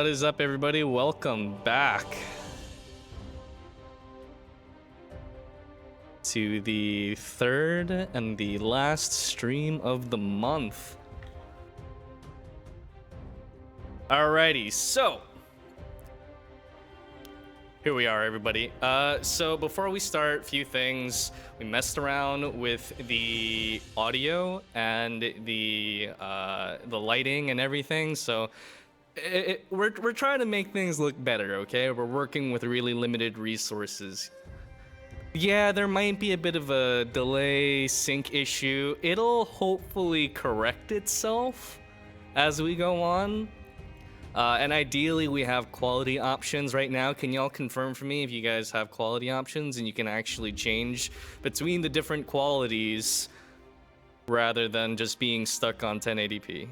What is up, everybody? Welcome back to the third and the last stream of the month. Alrighty, so here we are, everybody. So before we start, a few things. We messed around with the audio and the lighting and everything. So we're trying to make things look better, okay? We're working with really limited resources. Yeah, there might be a bit of a delay sync issue. It'll hopefully correct itself as we go on. And ideally, we have quality options right now. Can y'all confirm for me if you guys have quality options and you can actually change between the different qualities rather than just being stuck on 1080p?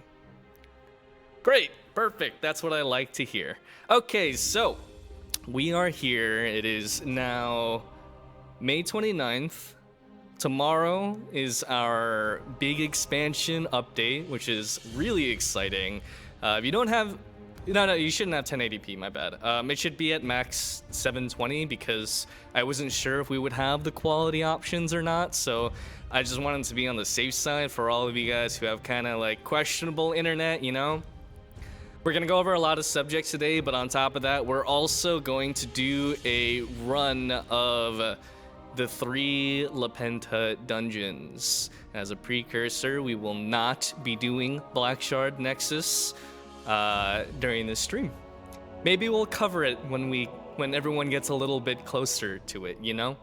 Great, perfect. That's what I like to hear. Okay, so we are here. It is now May 29th. Tomorrow is our big expansion update, which is really exciting. If you don't have... No, you shouldn't have 1080p, my bad. It should be at max 720 because I wasn't sure if we would have the quality options or not, so I just wanted to be on the safe side for all of you guys who have kind of like questionable internet, you know? We're gonna go over a lot of subjects today, but on top of that, we're also going to do a run of the 3 Lapenta dungeons. As a precursor, we will not be doing Black Shard Nexus during this stream. Maybe we'll cover it when everyone gets a little bit closer to it, you know?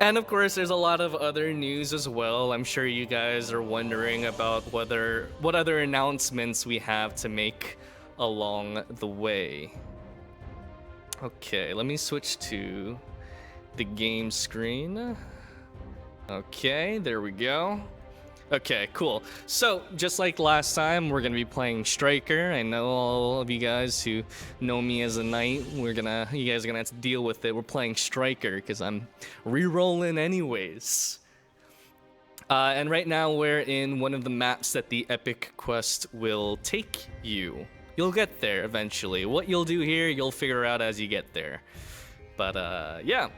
And of course, there's a lot of other news as well. I'm sure you guys are wondering about what other announcements we have to make along the way. Okay, let me switch to the game screen. Okay, there we go. Okay, cool. So, just like last time, we're gonna be playing Striker. I know all of you guys who know me as a knight, you guys are gonna have to deal with it. We're playing Striker, because I'm re-rolling anyways. And right now, we're in one of the maps that the Epic Quest will take you. You'll get there eventually. What you'll do here, you'll figure out as you get there. But, yeah.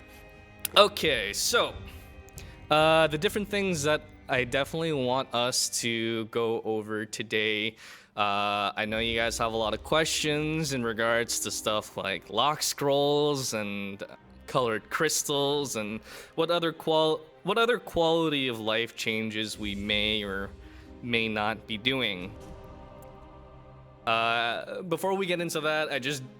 Okay, so, the different things that I definitely want us to go over today. I know you guys have a lot of questions in regards to stuff like lock scrolls and colored crystals and what other quality of life changes we may or may not be doing. Before we get into that,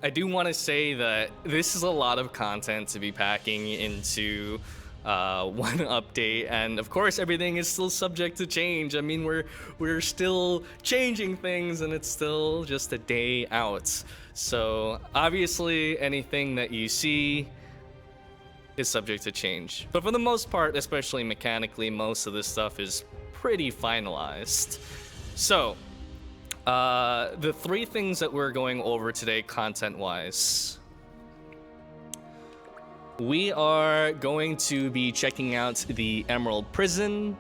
I do want to say that this is a lot of content to be packing into one update, and of course everything is still subject to change. I mean, we're still changing things and it's still just a day out, so obviously anything that you see is subject to change, but for the most part, especially mechanically, most of this stuff is pretty finalized. So the 3 things that we're going over today content wise: we are going to be checking out the Emerald Prison,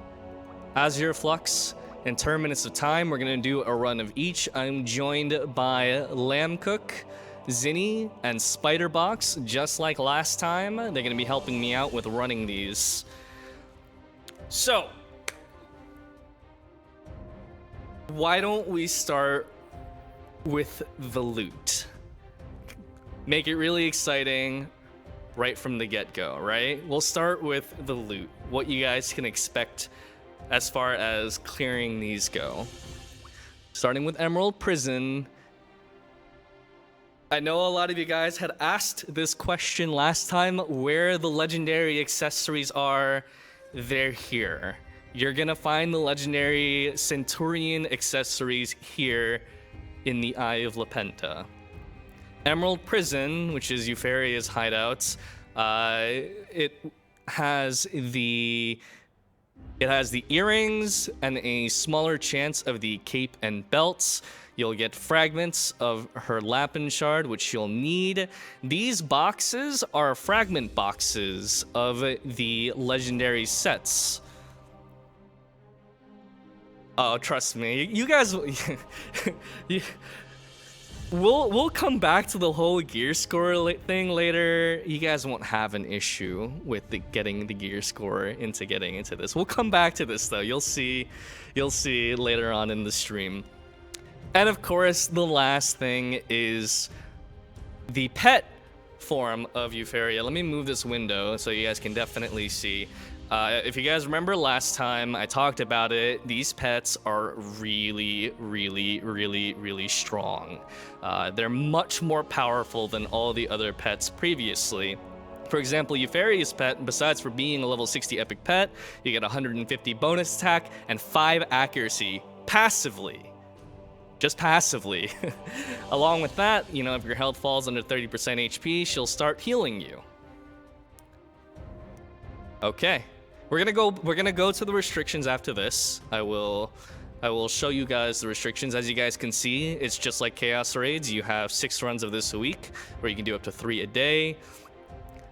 Azure Flux, and Terminus of Time. We're going to do a run of each. I'm joined by Lambcook, Zinni, and Spiderbox, just like last time. They're going to be helping me out with running these. So, why don't we start with the loot? Make it really exciting right from the get-go, right? We'll start with the loot, what you guys can expect as far as clearing these go. Starting with Emerald Prison. I know a lot of you guys had asked this question last time, where the legendary accessories are. They're here. You're gonna find the legendary Centurion accessories here in the Eye of Lapenta. Emerald Prison, which is Euphoria's hideout, it has the earrings and a smaller chance of the cape and belts. You'll get fragments of her Lapin shard, which you'll need. These boxes are fragment boxes of the legendary sets. Oh, trust me, you guys. you, we'll come back to the whole gear score thing later. You guys won't have an issue with getting the gear score into getting into this. We'll come back to this though. You'll see later on in the stream. And of course, the last thing is the pet form of Euphoria. Let me move this window so you guys can definitely see. If you guys remember last time I talked about it, these pets are really, really, really, really strong. They're much more powerful than all the other pets previously. For example, Euphoria's pet, besides for being a level 60 epic pet, you get 150 bonus attack and 5 accuracy passively. Just passively. Along with that, you know, if your health falls under 30% HP, she'll start healing you. Okay. We're gonna go to the restrictions after this. I will show you guys the restrictions. As you guys can see, it's just like Chaos Raids. You have 6 runs of this a week, where you can do up to 3 a day.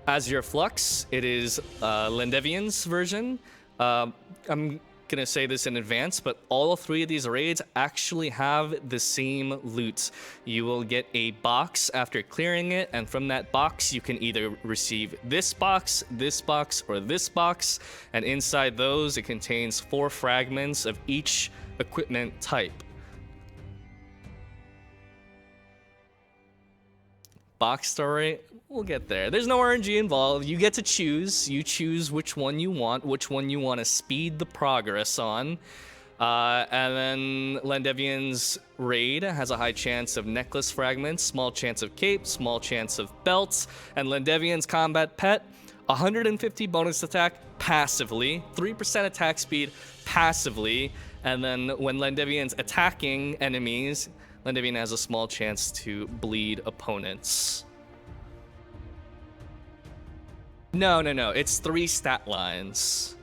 As your Flux, it is Lendevian's version. I'm gonna say this in advance, but all 3 of these raids actually have the same loot. You will get a box after clearing it, and from that box you can either receive this box, or this box, and inside those it contains 4 fragments of each equipment type. Box story, we'll get there. There's no RNG involved. You get to choose. You choose which one you want to speed the progress on. And then Lendevian's raid has a high chance of necklace fragments, small chance of cape, small chance of belts, and Lendevian's combat pet, 150 bonus attack passively, 3% attack speed passively, and then when Lendevian's attacking enemies, Lendevian has a small chance to bleed opponents. No, it's 3 stat lines.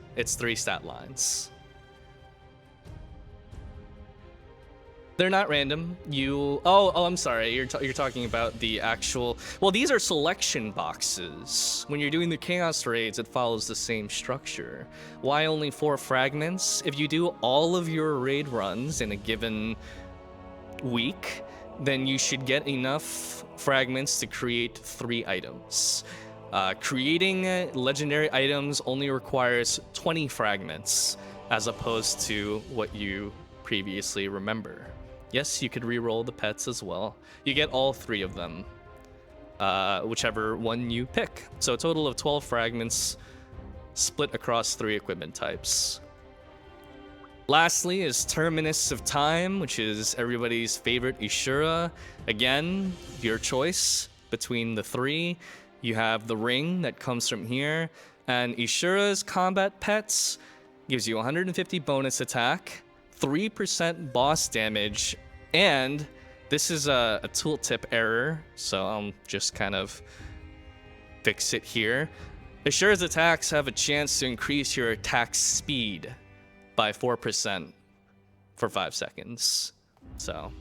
They're not random. I'm sorry. You're talking about the actual. Well, these are selection boxes. When you're doing the Chaos Raids, it follows the same structure. Why only 4 fragments? If you do all of your raid runs in a given week, then you should get enough fragments to create 3 items. Creating legendary items only requires 20 fragments, as opposed to what you previously remember. Yes, you could re-roll the pets as well. You get all 3 of them, whichever one you pick. So a total of 12 fragments split across 3 equipment types. Lastly is Terminus of Time, which is everybody's favorite Ishura. Again, your choice between the 3. You have the ring that comes from here, and Ishura's combat pets gives you 150 bonus attack, 3% boss damage, and this is a tooltip error, so I'll just kind of fix it here. Ishura's attacks have a chance to increase your attack speed by 4% for 5 seconds. So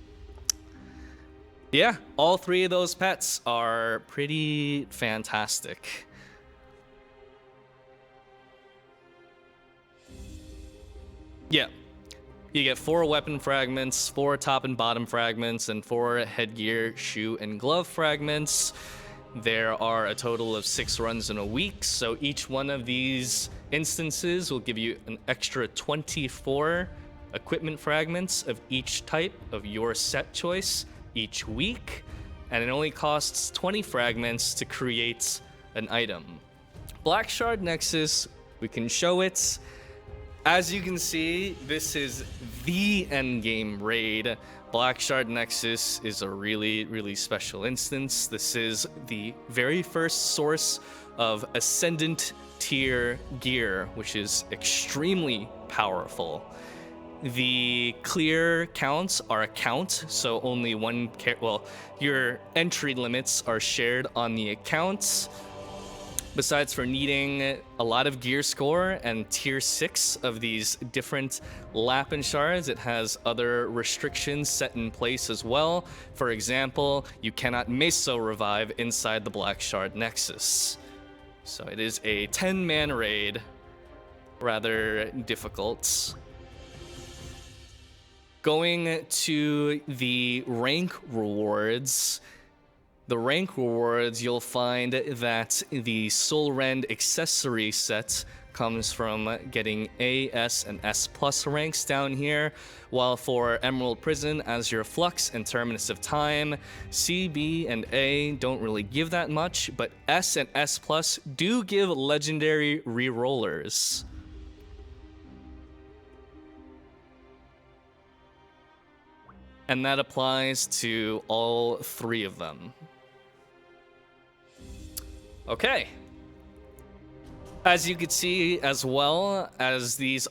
yeah, all 3 of those pets are pretty fantastic. Yeah, you get 4 weapon fragments, 4 top and bottom fragments, and 4 headgear, shoe, and glove fragments. There are a total of 6 runs in a week, so each one of these instances will give you an extra 24 equipment fragments of each type of your set choice each week, and it only costs 20 fragments to create an item. Black Shard Nexus, we can show it. As you can see, this is the endgame raid. Black Shard Nexus is a really, really special instance. This is the very first source of Ascendant tier gear, which is extremely powerful. The clear counts are a count, so only one your entry limits are shared on the accounts. Besides for needing a lot of gear score and tier 6 of these different Lapin shards, it has other restrictions set in place as well. For example, you cannot meso revive inside the Black Shard Nexus. So it is a 10-man raid, rather difficult. Going to the rank rewards, you'll find that the Soul Rend accessory set comes from getting A, S, and S plus ranks down here, while for Emerald Prison, Azure Flux, and Terminus of Time, C, B, and A don't really give that much, but S and S plus do give legendary rerollers. And that applies to all three of them. Okay. As you can see, as well as these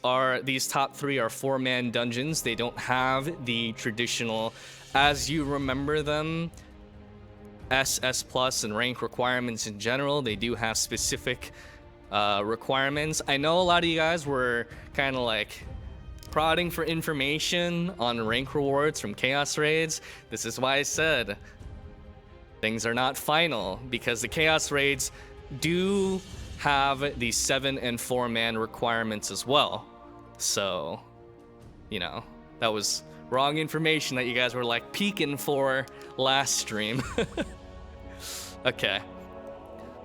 top three are 4-man dungeons. They don't have the traditional, as you remember them, S plus, and rank requirements in general. They do have specific requirements. I know a lot of you guys were kind of like prodding for information on rank rewards from Chaos Raids. This is why I said things are not final, because the Chaos Raids do have the 7 and 4-man requirements as well. So, you know, that was wrong information that you guys were like peeking for last stream. Okay.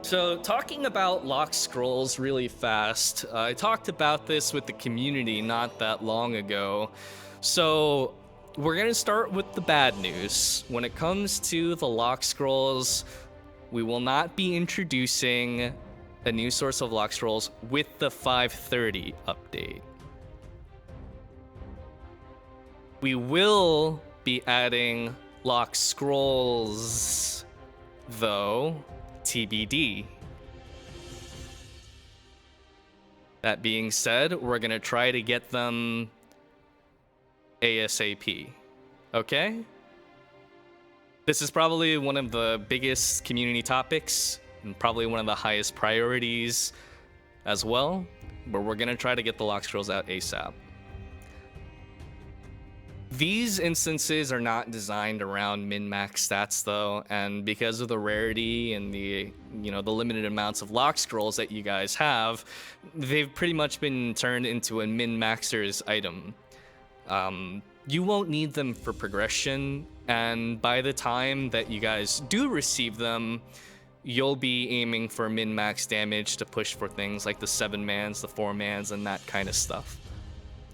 So talking about lock scrolls really fast, I talked about this with the community not that long ago. So we're gonna start with the bad news. When it comes to the lock scrolls, we will not be introducing a new source of lock scrolls with the 530 update. We will be adding lock scrolls, though, TBD. That being said, we're gonna try to get them ASAP. Okay? This is probably one of the biggest community topics and probably one of the highest priorities as well, but we're gonna try to get the lock scrolls out ASAP. These instances are not designed around min-max stats though, and because of the rarity and the limited amounts of lock scrolls that you guys have, they've pretty much been turned into a min-maxer's item. You won't need them for progression, and by the time that you guys do receive them, you'll be aiming for min-max damage to push for things like the 7-mans, the 4-mans, and that kind of stuff.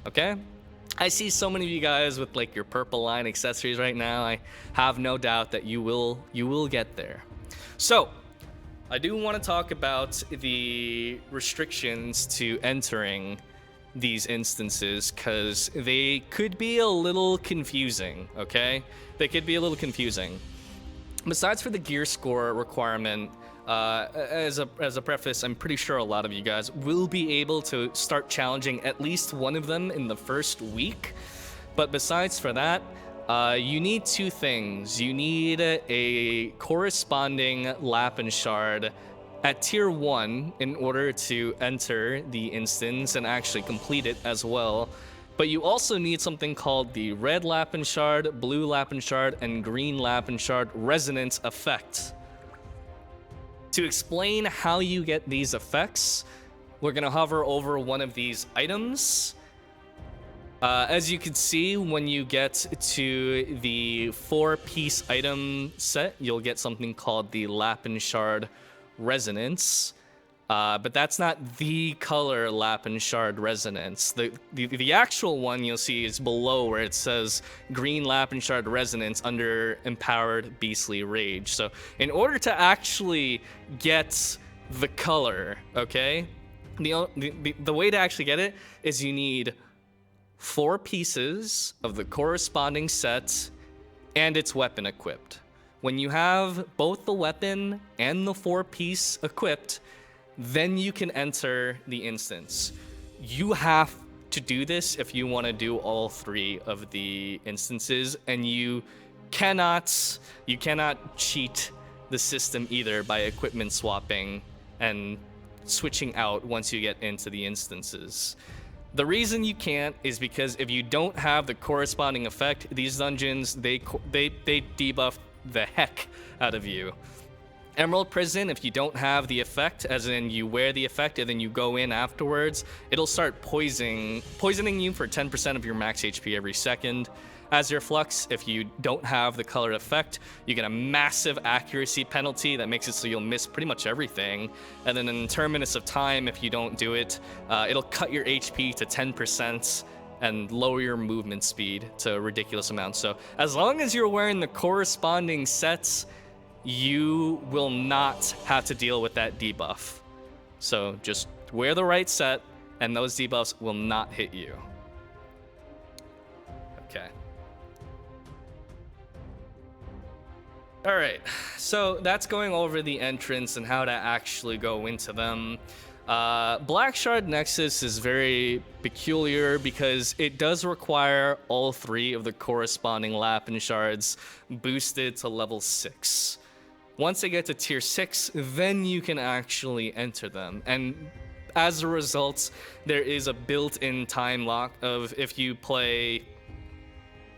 Okay? I see so many of you guys with like your purple line accessories right now. I have no doubt that you will get there. So, I do want to talk about the restrictions to entering these instances, because they could be a little confusing, okay? They could be a little confusing. Besides for the gear score requirement, as a preface, I'm pretty sure a lot of you guys will be able to start challenging at least one of them in the first week. But besides for that, you need two things. You need a corresponding Lapin Shard at tier 1 in order to enter the instance and actually complete it as well. But you also need something called the Red Lapin Shard, Blue Lapin Shard, and Green Lapin Shard Resonance Effect. To explain how you get these effects, we're going to hover over one of these items. As you can see, when you get to the 4-piece item set, you'll get something called the Lapin Shard Resonance. But that's not the color Lapin Shard Resonance. The actual one you'll see is below where it says Green Lapin Shard Resonance under Empowered Beastly Rage. So in order to actually get the color, okay, the way to actually get it is you need 4 pieces of the corresponding set and its weapon equipped. When you have both the weapon and the 4-piece equipped, then you can enter the instance. You have to do this if you want to do all 3 of the instances, and you cannot cheat the system either by equipment swapping and switching out once you get into the instances. The reason you can't is because if you don't have the corresponding effect, these dungeons, they debuff the heck out of you. Emerald Prison, if you don't have the effect, as in you wear the effect and then you go in afterwards, it'll start poisoning you for 10% of your max HP every second. Azure Flux, if you don't have the colored effect, you get a massive accuracy penalty that makes it so you'll miss pretty much everything. And then in Terminus of Time, if you don't do it, it'll cut your HP to 10% and lower your movement speed to a ridiculous amount. So as long as you're wearing the corresponding sets, you will not have to deal with that debuff. So just wear the right set, and those debuffs will not hit you. Okay. All right, so that's going over the entrance and how to actually go into them. Black Shard Nexus is very peculiar because it does require all 3 of the corresponding Lapin shards boosted to level 6. Once they get to tier 6, then you can actually enter them. And as a result, there is a built-in time lock of if you play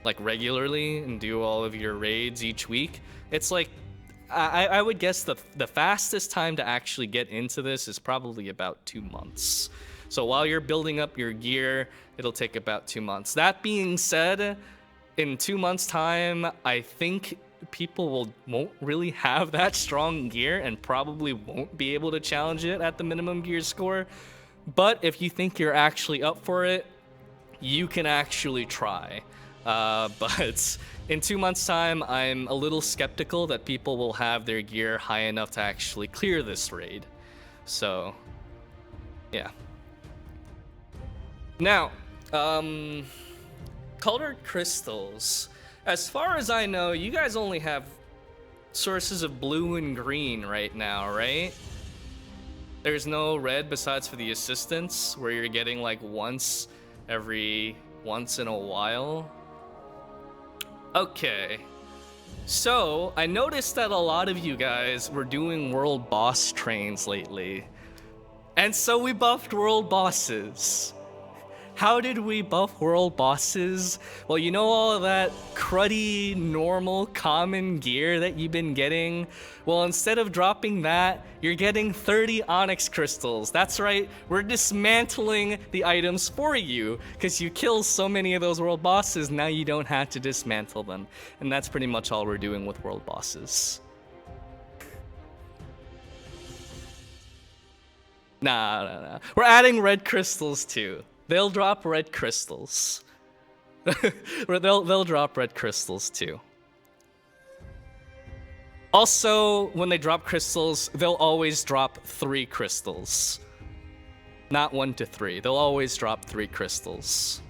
like regularly and do all of your raids each week, it's like, I would guess the fastest time to actually get into this is probably about 2 months. So while you're building up your gear, it'll take about 2 months. That being said, in 2 months' time, I think people won't really have that strong gear and probably won't be able to challenge it at the minimum gear score. But if you think you're actually up for it, you can actually try. But in 2 months' time, I'm a little skeptical that people will have their gear high enough to actually clear this raid. So, yeah. Now, colored crystals. As far as I know, you guys only have sources of blue and green right now, right? There's no red besides for the assistants, where you're getting like once in a while. Okay. So, I noticed that a lot of you guys were doing world boss trains lately. And so we buffed world bosses. How did we buff world bosses? Well, you know all of that cruddy, normal, common gear that you've been getting? Well, instead of dropping that, you're getting 30 Onyx crystals. That's right, we're dismantling the items for you, because you kill so many of those world bosses, now you don't have to dismantle them. And that's pretty much all we're doing with world bosses. Nah. We're adding red crystals too. They'll drop red crystals. they'll drop red crystals too. Also, when they drop crystals, they'll always drop 3 crystals. Not 1 to 3. They'll always drop 3 crystals.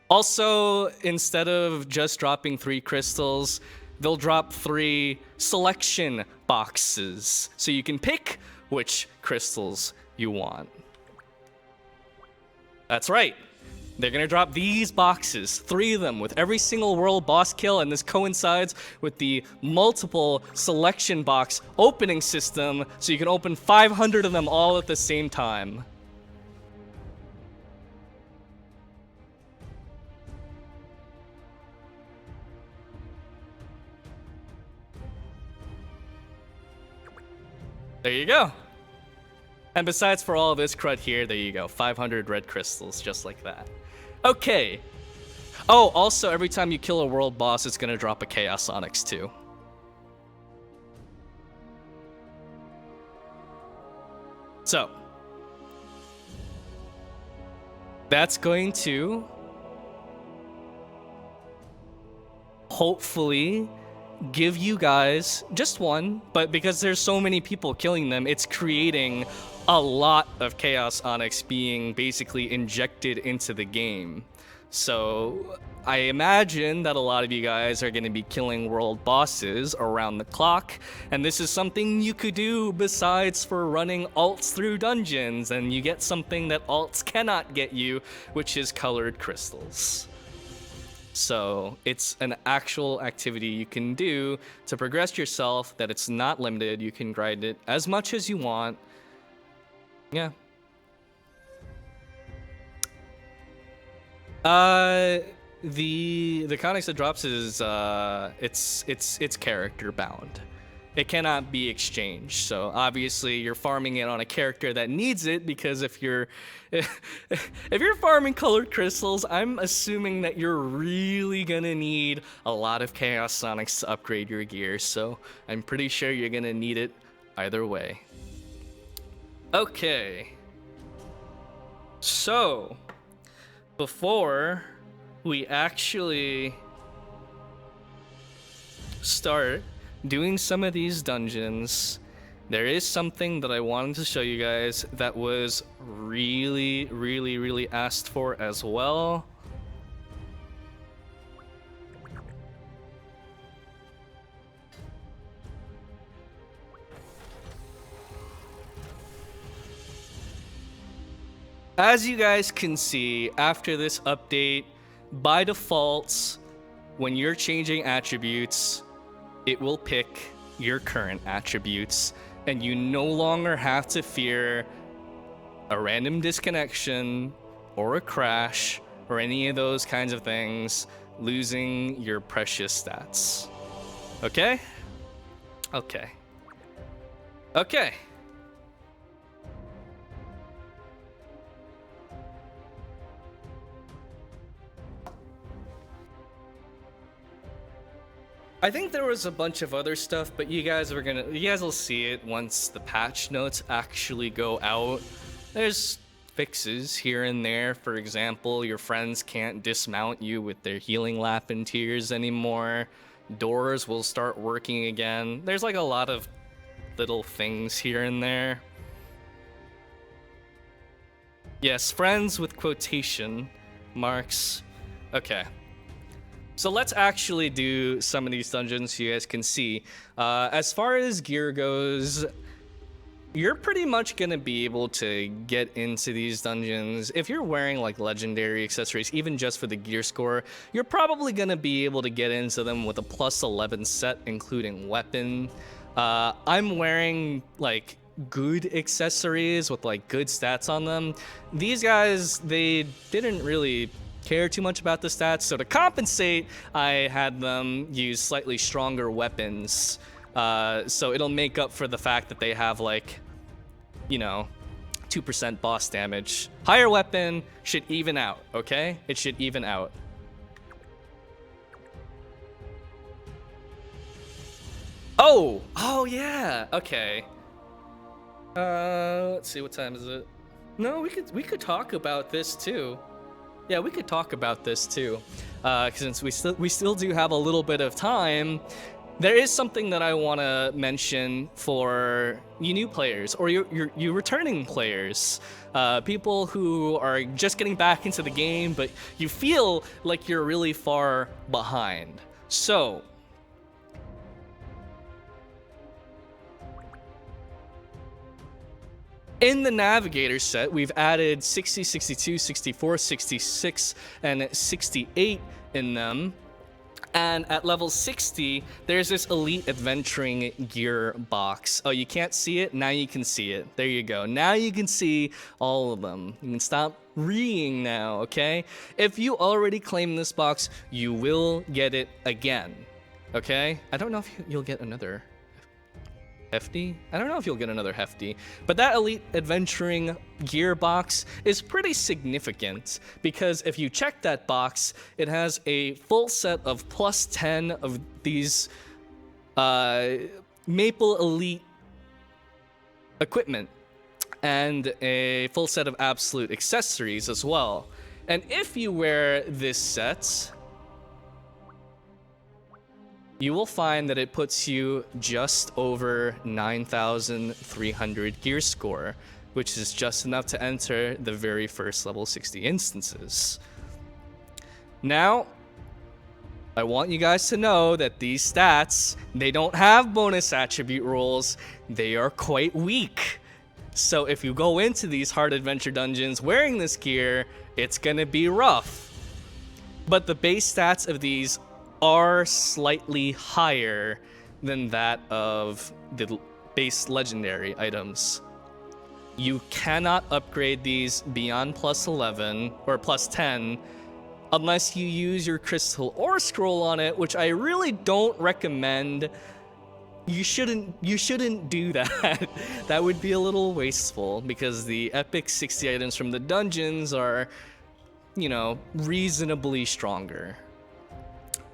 Also, instead of just dropping 3 crystals, they'll drop 3 selection boxes. So you can pick which crystals you want. That's right. They're gonna drop these boxes, 3 of them, with every single world boss kill, and this coincides with the multiple selection box opening system, so you can open 500 of them all at the same time. There you go. And besides for all this crud here, there you go. 500 red crystals, just like that. Okay. Oh, also, every time you kill a world boss, it's gonna drop a Chaos Onyx too. So, that's going to hopefully give you guys just one, but because there's so many people killing them, it's creating a lot of Chaos Onyx being basically injected into the game. So I imagine that a lot of you guys are going to be killing world bosses around the clock, and this is something you could do besides for running alts through dungeons, and you get something that alts cannot get you, which is colored crystals. So it's an actual activity you can do to progress yourself, that it's not limited. You can grind it as much as you want. Yeah. the codex that drops is it's character bound. It cannot be exchanged. So obviously you're farming it on a character that needs it, because if you're farming colored crystals, I'm assuming that you're really gonna need a lot of Chaos Sonics to upgrade your gear. So I'm pretty sure you're gonna need it either way. Okay. So before we actually start doing some of these dungeons, there is something that I wanted to show you guys that was really asked for as well. As you guys can see, after this update, by default, when you're changing attributes, it will pick your current attributes, and you no longer have to fear a random disconnection or a crash or any of those kinds of things losing your precious stats. Okay? Okay. Okay. I think there was a bunch of other stuff, but you guys will see it once the patch notes actually go out. There's fixes here and there. For example, your friends can't dismount you with their healing Lapentiers anymore. Doors will start working again. There's like a lot of little things here and there. Yes, friends with quotation marks. Okay. So let's actually do some of these dungeons so you guys can see. As far as gear goes, you're pretty much going to be able to get into these dungeons. If you're wearing like legendary accessories, even just for the gear score, you're probably going to be able to get into them with a plus 11 set, including weapon. I'm wearing like good accessories with like good stats on them. These guys, they didn't really care too much about the stats, so to compensate, I had them use slightly stronger weapons, so it'll make up for the fact that they have like, you know, 2% boss damage. Higher weapon should even out, okay? It should even out. Oh yeah, okay. Let's see, what time is it? No, we could talk about this too. Yeah, we could talk about this too, since we still do have a little bit of time. There is something that I want to mention for you new players, or you returning players, people who are just getting back into the game, but you feel like you're really far behind. So, in the Navigator set, we've added 60, 62, 64, 66, and 68 in them. And at level 60, there's this Elite Adventuring Gear box. Oh, you can't see it? Now you can see it. There you go. Now you can see all of them. You can stop reading now, okay? If you already claimed this box, you will get it again, okay? I don't know if you'll get another Hefty? I don't know if you'll get another Hefty, but that Elite Adventuring Gear box is pretty significant, because if you check that box, it has a full set of plus 10 of these Maple Elite equipment, and a full set of absolute accessories as well. And if you wear this set, you will find that it puts you just over 9,300 gear score, which is just enough to enter the very first level 60 instances. Now, I want you guys to know that these stats, they don't have bonus attribute rolls. They are quite weak. So if you go into these hard adventure dungeons wearing this gear, it's gonna be rough. But the base stats of these are slightly higher than that of the base legendary items. You cannot upgrade these beyond plus 11 or plus 10 unless you use your crystal ore scroll on it, which I really don't recommend. You shouldn't do that. That would be a little wasteful because the epic 60 items from the dungeons are, you know, reasonably stronger.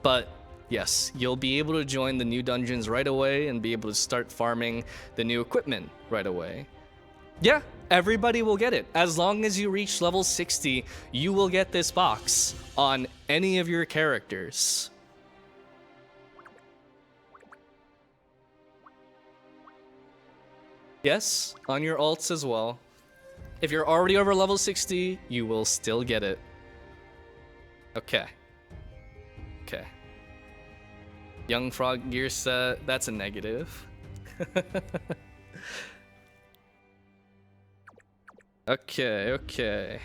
But yes, you'll be able to join the new dungeons right away and be able to start farming the new equipment right away. Yeah, everybody will get it. As long as you reach level 60, you will get this box on any of your characters. Yes, on your alts as well. If you're already over level 60, you will still get it. Okay. Okay. Young Frog gear set, that's a negative. Okay.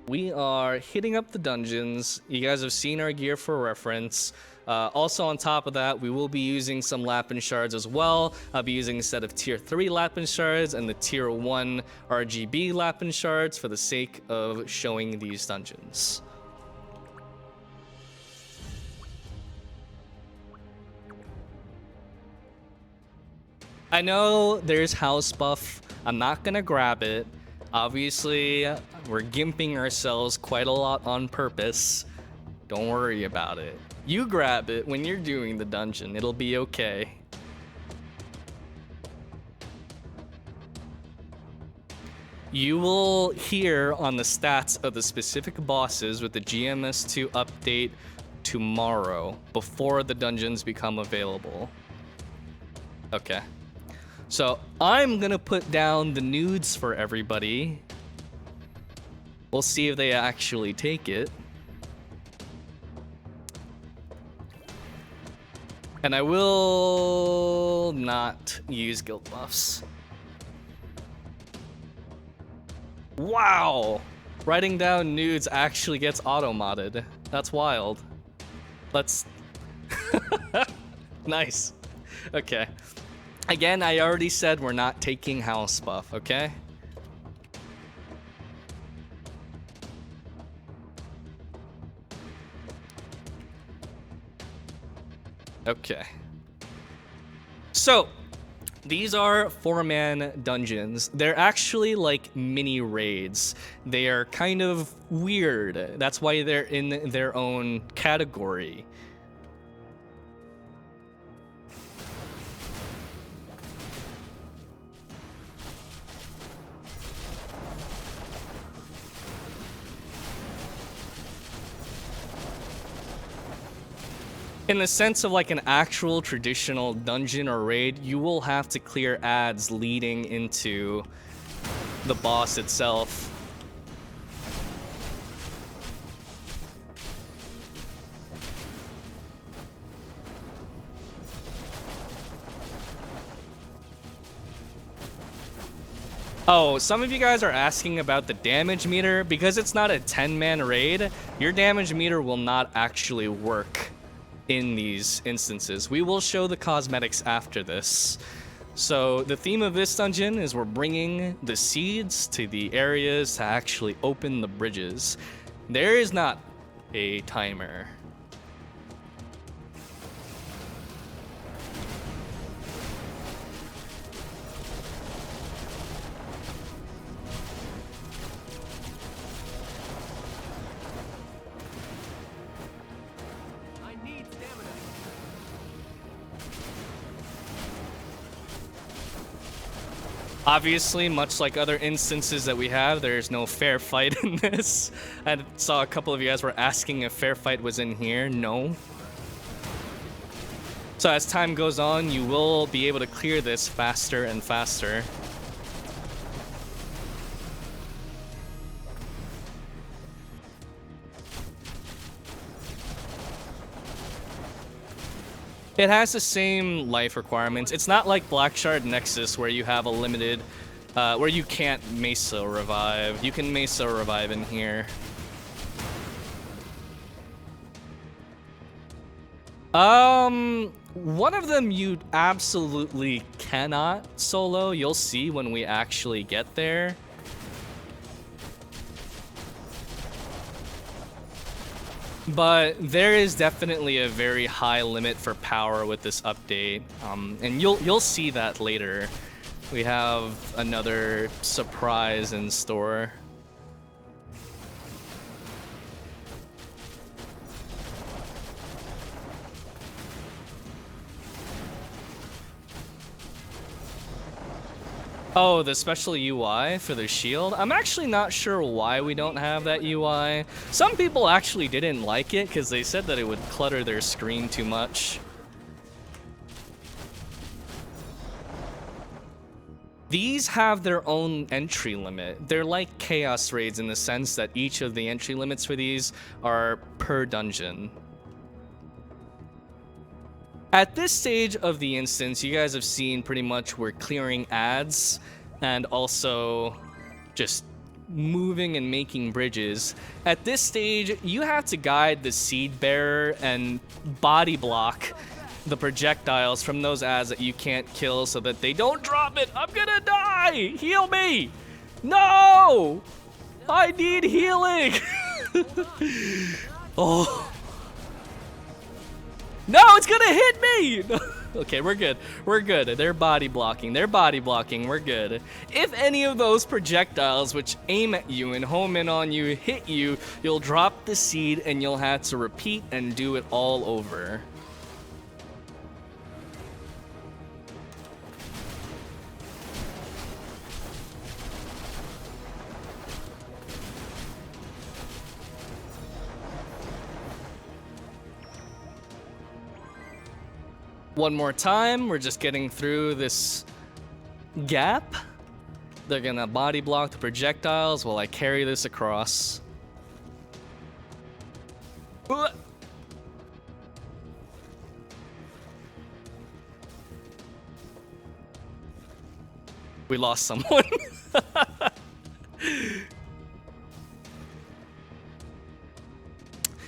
We are hitting up the dungeons. You guys have seen our gear for reference. Also on top of that, we will be using some Lapin shards as well. I'll be using a set of tier 3 Lapin shards and the tier 1 RGB Lapin shards for the sake of showing these dungeons. I know there's house buff. I'm not gonna grab it. Obviously, we're gimping ourselves quite a lot on purpose. Don't worry about it. You grab it when you're doing the dungeon. It'll be okay. You will hear on the stats of the specific bosses with the GMS2 update tomorrow before the dungeons become available. Okay. So I'm gonna put down the nudes for everybody. We'll see if they actually take it. And I will not use guild buffs. Wow! Writing down nudes actually gets auto-modded. That's wild. Let's... Nice. Okay. Again, I already said we're not taking house buff, okay? Okay. So, these are 4-man dungeons. They're actually like mini raids. They are kind of weird. That's why they're in their own category. In the sense of like an actual traditional dungeon or raid, you will have to clear ads leading into the boss itself. Oh, some of you guys are asking about the damage meter. Because it's not a 10-man raid, your damage meter will not actually work in these instances. We will show the cosmetics after this. So the theme of this dungeon is we're bringing the seeds to the areas to actually open the bridges. There is not a timer. Obviously, much like other instances that we have, there's no fair fight in this. I saw a couple of you guys were asking if fair fight was in here. No. So as time goes on, you will be able to clear this faster and faster. It has the same life requirements. It's not like Black Shard Nexus where you have a limited, where you can't Mesa revive. You can Mesa revive in here. One of them you absolutely cannot solo. You'll see when we actually get there. But there is definitely a very high limit for power with this update, and you'll see that later. We have another surprise in store. Oh, the special UI for the shield? I'm actually not sure why we don't have that UI. Some people actually didn't like it because they said that it would clutter their screen too much. These have their own entry limit. They're like chaos raids in the sense that each of the entry limits for these are per dungeon. At this stage of the instance, you guys have seen pretty much we're clearing ads and also just moving and making bridges. At this stage, you have to guide the seed bearer and body block the projectiles from those ads that you can't kill so that they don't drop it. I'm gonna die! Heal me! No! I need healing! Oh. No, it's gonna hit me! Okay, we're good. We're good. They're body blocking. They're body blocking. We're good. If any of those projectiles which aim at you and home in on you hit you, you'll drop the seed and you'll have to repeat and do it all over. One more time, we're just getting through this gap. They're gonna body block the projectiles while I carry this across. We lost someone.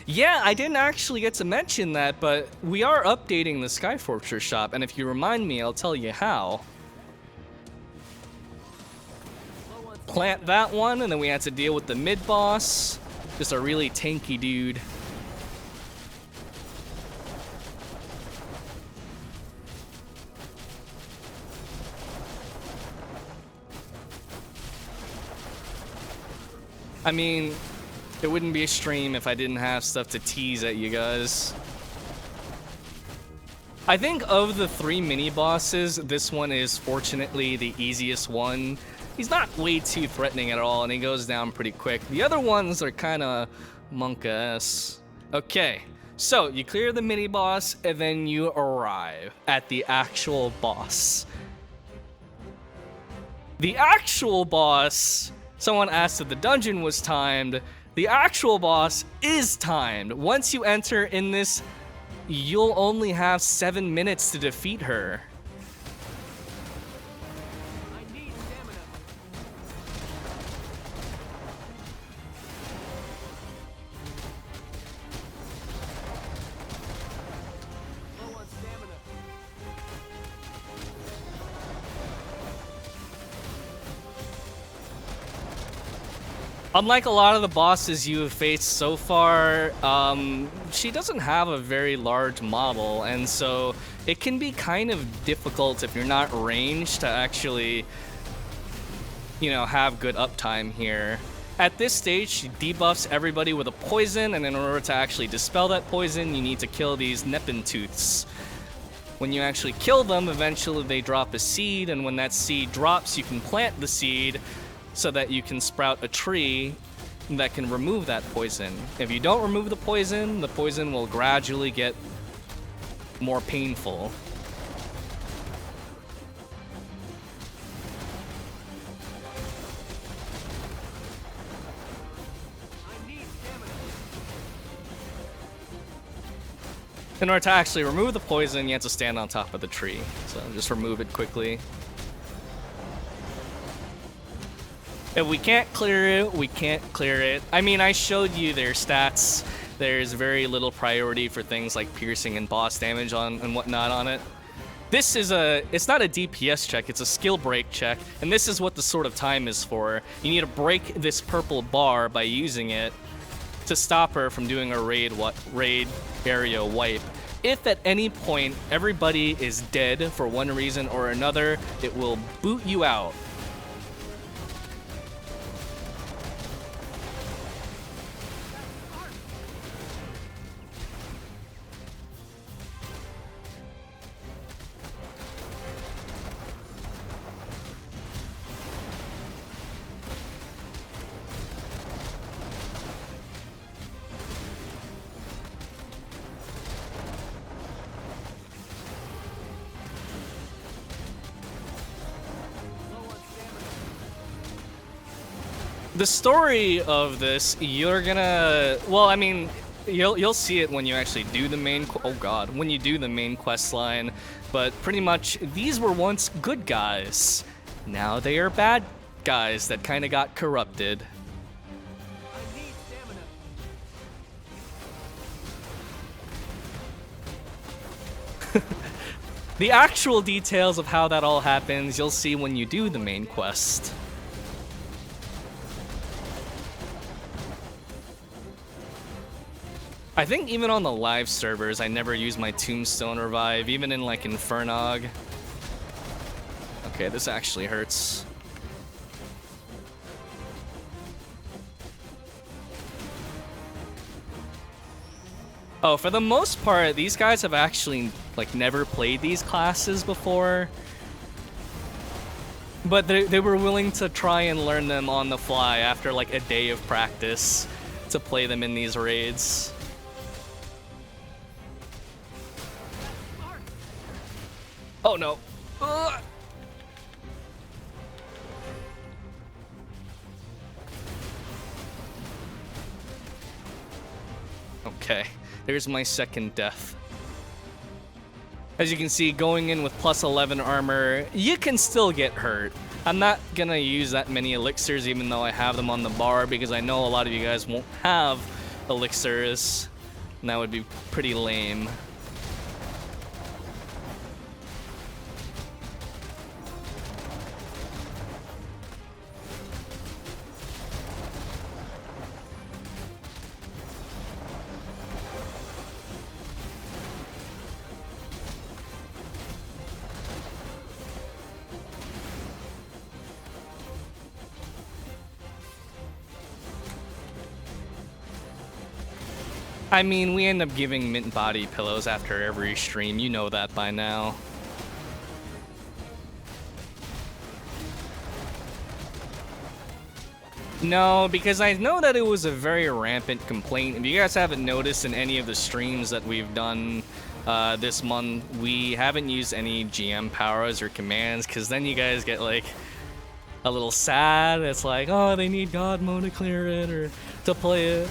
Yeah, I didn't actually get to mention that, but we are updating the Skyfortress shop, and if you remind me, I'll tell you how. Plant that one, and then we had to deal with the mid-boss. Just a really tanky dude. I mean, it wouldn't be a stream if I didn't have stuff to tease at you guys. I think of the 3 mini-bosses, this one is fortunately the easiest one. He's not way too threatening at all, and he goes down pretty quick. The other ones are kind of monk-ass. Okay, so you clear the mini-boss, and then you arrive at the actual boss. The actual boss, someone asked if the dungeon was timed. The actual boss is timed. Once you enter in this, you'll only have 7 minutes to defeat her. I need stamina. Low on stamina. Unlike a lot of the bosses you have faced so far, she doesn't have a very large model, and so it can be kind of difficult if you're not ranged to actually, you know, have good uptime here. At this stage, she debuffs everybody with a poison, and in order to actually dispel that poison, you need to kill these Nepentooths. When you actually kill them, eventually they drop a seed, and when that seed drops, you can plant the seed, so that you can sprout a tree that can remove that poison. If you don't remove the poison will gradually get more painful. In order to actually remove the poison, you have to stand on top of the tree. So just remove it quickly. If we can't clear it, we can't clear it. I mean, I showed you their stats. There's very little priority for things like piercing and boss damage and whatnot on it. This is it's not a DPS check, it's a skill break check, and this is what the Sword of Time is for. You need to break this purple bar by using it, to stop her from doing a raid area wipe. If at any point everybody is dead for one reason or another, it will boot you out. The story of this, you're gonna, well, I mean, you'll see it when you actually do the main, when you do the main quest line, but pretty much these were once good guys. Now they are bad guys that kind of got corrupted. I need stamina. The actual details of how that all happens, you'll see when you do the main quest. I think even on the live servers, I never use my Tombstone Revive, even in like Infernog. Okay, this actually hurts. Oh, for the most part, these guys have actually like never played these classes before. But they were willing to try and learn them on the fly after like a day of practice to play them in these raids. Oh no. Ugh. Okay, there's my second death. As you can see, going in with plus 11 armor, you can still get hurt. I'm not gonna use that many elixirs even though I have them on the bar because I know a lot of you guys won't have elixirs, and that would be pretty lame. I mean, we end up giving mint body pillows after every stream. You know that by now. No, because I know that it was a very rampant complaint. If you guys haven't noticed in any of the streams that we've done this month, we haven't used any GM powers or commands, because then you guys get like a little sad. It's like, oh, they need God mode to clear it or to play it.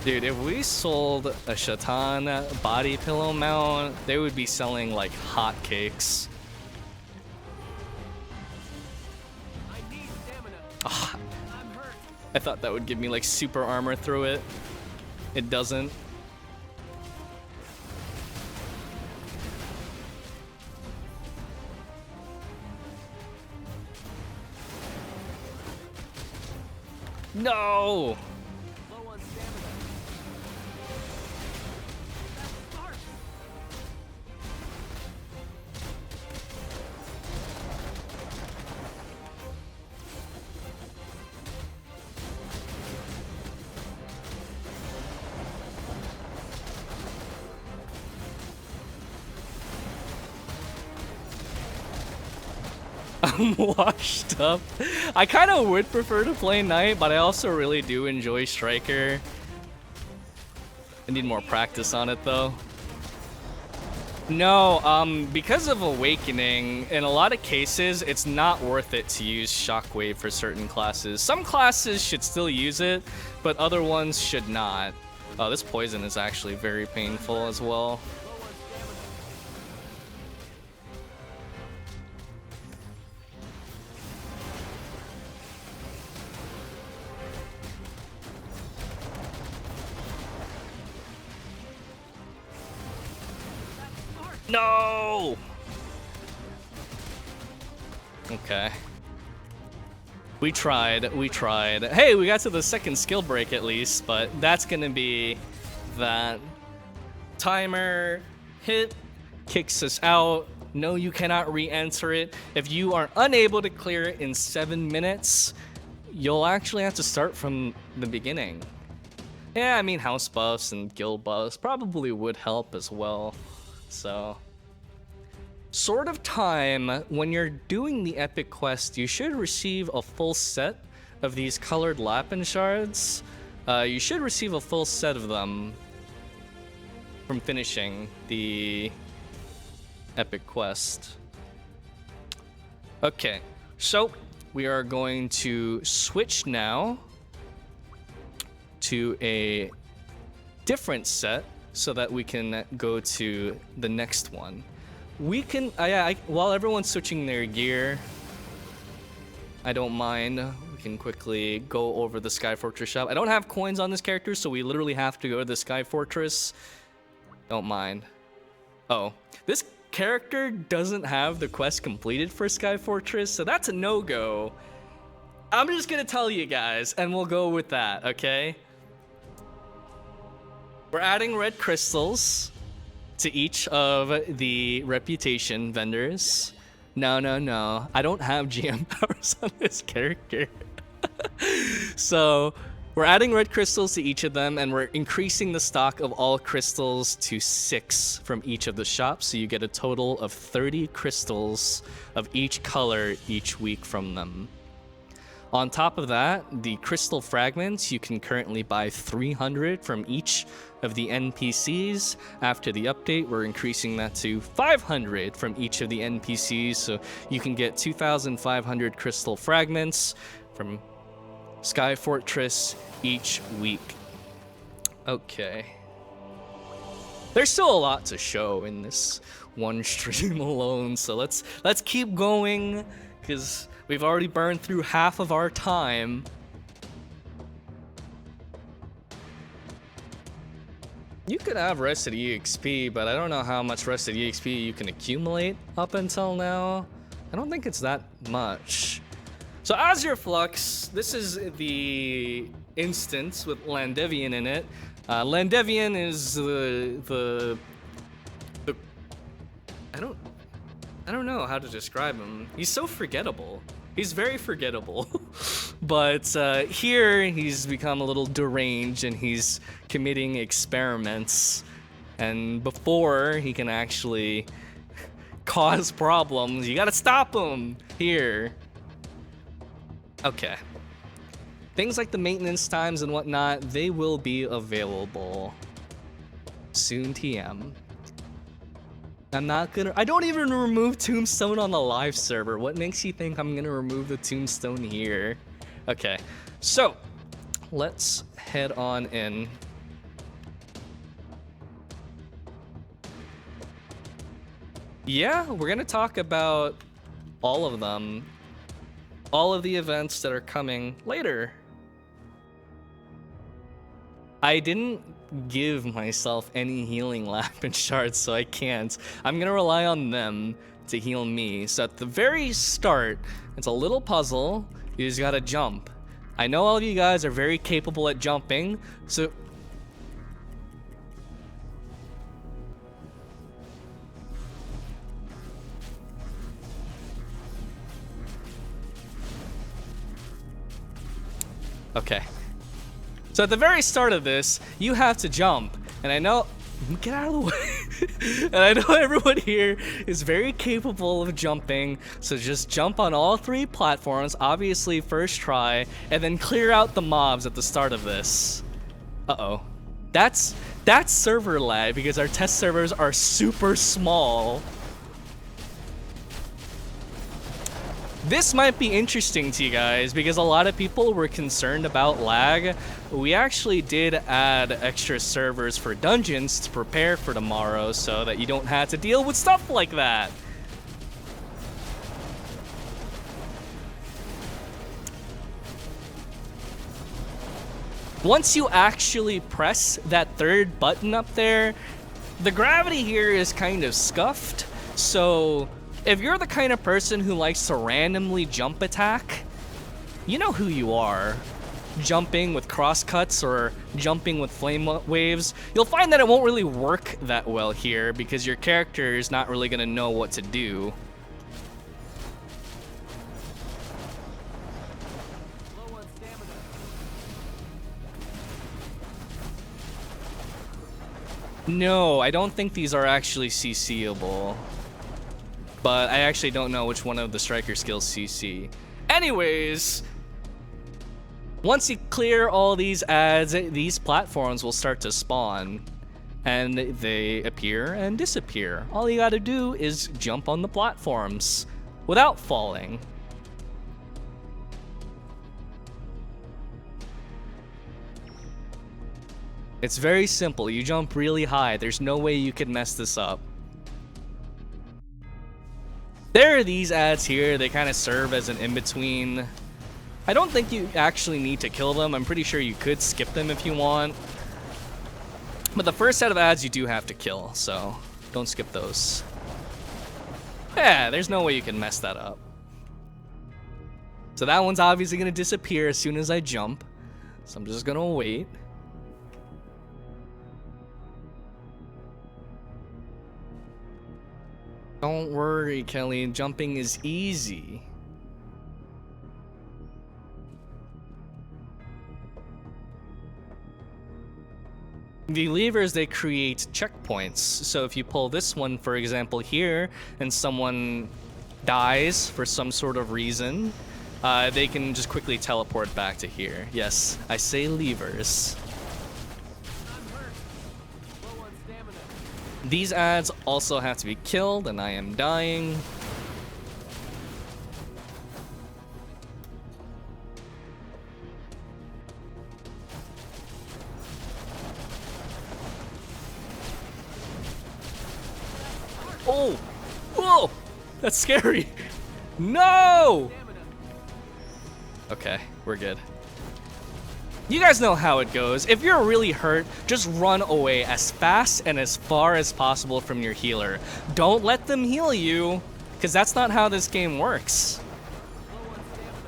Dude, if we sold a Shaitan body pillow mount, they would be selling like hotcakes. Oh, I thought that would give me like super armor through it. It doesn't. No! I'm washed up. I kind of would prefer to play Knight, but I also really do enjoy Striker. I need more practice on it though. No, because of Awakening, in a lot of cases, it's not worth it to use Shockwave for certain classes. Some classes should still use it, but other ones should not. Oh, this poison is actually very painful as well. No! Okay. We tried. Hey, we got to the second skill break at least, but that's gonna be that timer hit, kicks us out. No, you cannot re-enter it. If you are unable to clear it in 7 minutes, you'll actually have to start from the beginning. Yeah, I mean, house buffs and guild buffs probably would help as well. So, Sword of Time, when you're doing the epic quest, you should receive a full set of these colored Lapin shards. You should receive a full set of them from finishing the epic quest. Okay, so we are going to switch now to a different set so that we can go to the next one. We can, while everyone's switching their gear, I don't mind. We can quickly go over the Sky Fortress shop. I don't have coins on this character, so we literally have to go to the Sky Fortress. Don't mind. Oh, this character doesn't have the quest completed for Sky Fortress, so that's a no-go. I'm just gonna tell you guys, and we'll go with that, okay? We're adding red crystals to each of the reputation vendors. No. I don't have GM powers on this character. So we're adding red crystals to each of them, and we're increasing the stock of all crystals to 6 from each of the shops. So you get a total of 30 crystals of each color each week from them. On top of that, the crystal fragments, you can currently buy 300 from each of the NPCs. After the update, we're increasing that to 500 from each of the NPCs, so you can get 2,500 crystal fragments from Sky Fortress each week. Okay. There's still a lot to show in this one stream alone, so let's keep going, because we've already burned through half of our time. You could have rested EXP, but I don't know how much rested EXP you can accumulate up until now. I don't think it's that much. So Azure Flux, this is the instance with Landevian in it. Landevian is the I don't know how to describe him. He's so forgettable. He's very forgettable. But here he's become a little deranged and he's committing experiments. And before he can actually cause problems, you gotta stop him here. Okay. Things like the maintenance times and whatnot, they will be available soon TM. I don't even remove Tombstone on the live server. What makes you think I'm gonna remove the Tombstone here? Okay, so let's head on in. Yeah, we're gonna talk about all of them. All of the events that are coming later. I didn't give myself any healing Lapin shards, so I can't. I'm gonna rely on them to heal me. So at the very start, it's a little puzzle. You just gotta jump. I know all of you guys are very capable at jumping, so okay. So at the very start of this, you have to jump. And I know, get out of the way. And I know everyone here is very capable of jumping. So just jump on all 3 platforms, obviously first try, and then clear out the mobs at the start of this. Uh-oh. That's server lag because our test servers are super small. This might be interesting to you guys because a lot of people were concerned about lag. We actually did add extra servers for dungeons to prepare for tomorrow so that you don't have to deal with stuff like that. Once you actually press that 3rd button up there, the gravity here is kind of scuffed, so if you're the kind of person who likes to randomly jump attack, you know who you are. Jumping with crosscuts or jumping with flame waves, you'll find that it won't really work that well here because your character is not really going to know what to do. Low on stamina. No, I don't think these are actually CCable. But I actually don't know which one of the striker skills CC. Anyways, once you clear all these ads, these platforms will start to spawn. And they appear and disappear. All you gotta do is jump on the platforms without falling. It's very simple. You jump really high. There's no way you could mess this up. There are these ads here. They kind of serve as an in-between. I don't think you actually need to kill them. I'm pretty sure you could skip them if you want. But the first set of ads you do have to kill, so don't skip those. Yeah, there's no way you can mess that up. So that one's obviously going to disappear as soon as I jump. So I'm just going to wait. Don't worry, Kelly. Jumping is easy. The levers, they create checkpoints. So if you pull this one, for example, here, and someone dies for some sort of reason, they can just quickly teleport back to here. Yes, I say levers. I'm hurt. Low on stamina. These ads also have to be killed, and I am dying. Oh! Whoa! That's scary! No! Stamina. Okay, we're good. You guys know how it goes. If you're really hurt, just run away as fast and as far as possible from your healer. Don't let them heal you, because that's not how this game works. Low on stamina.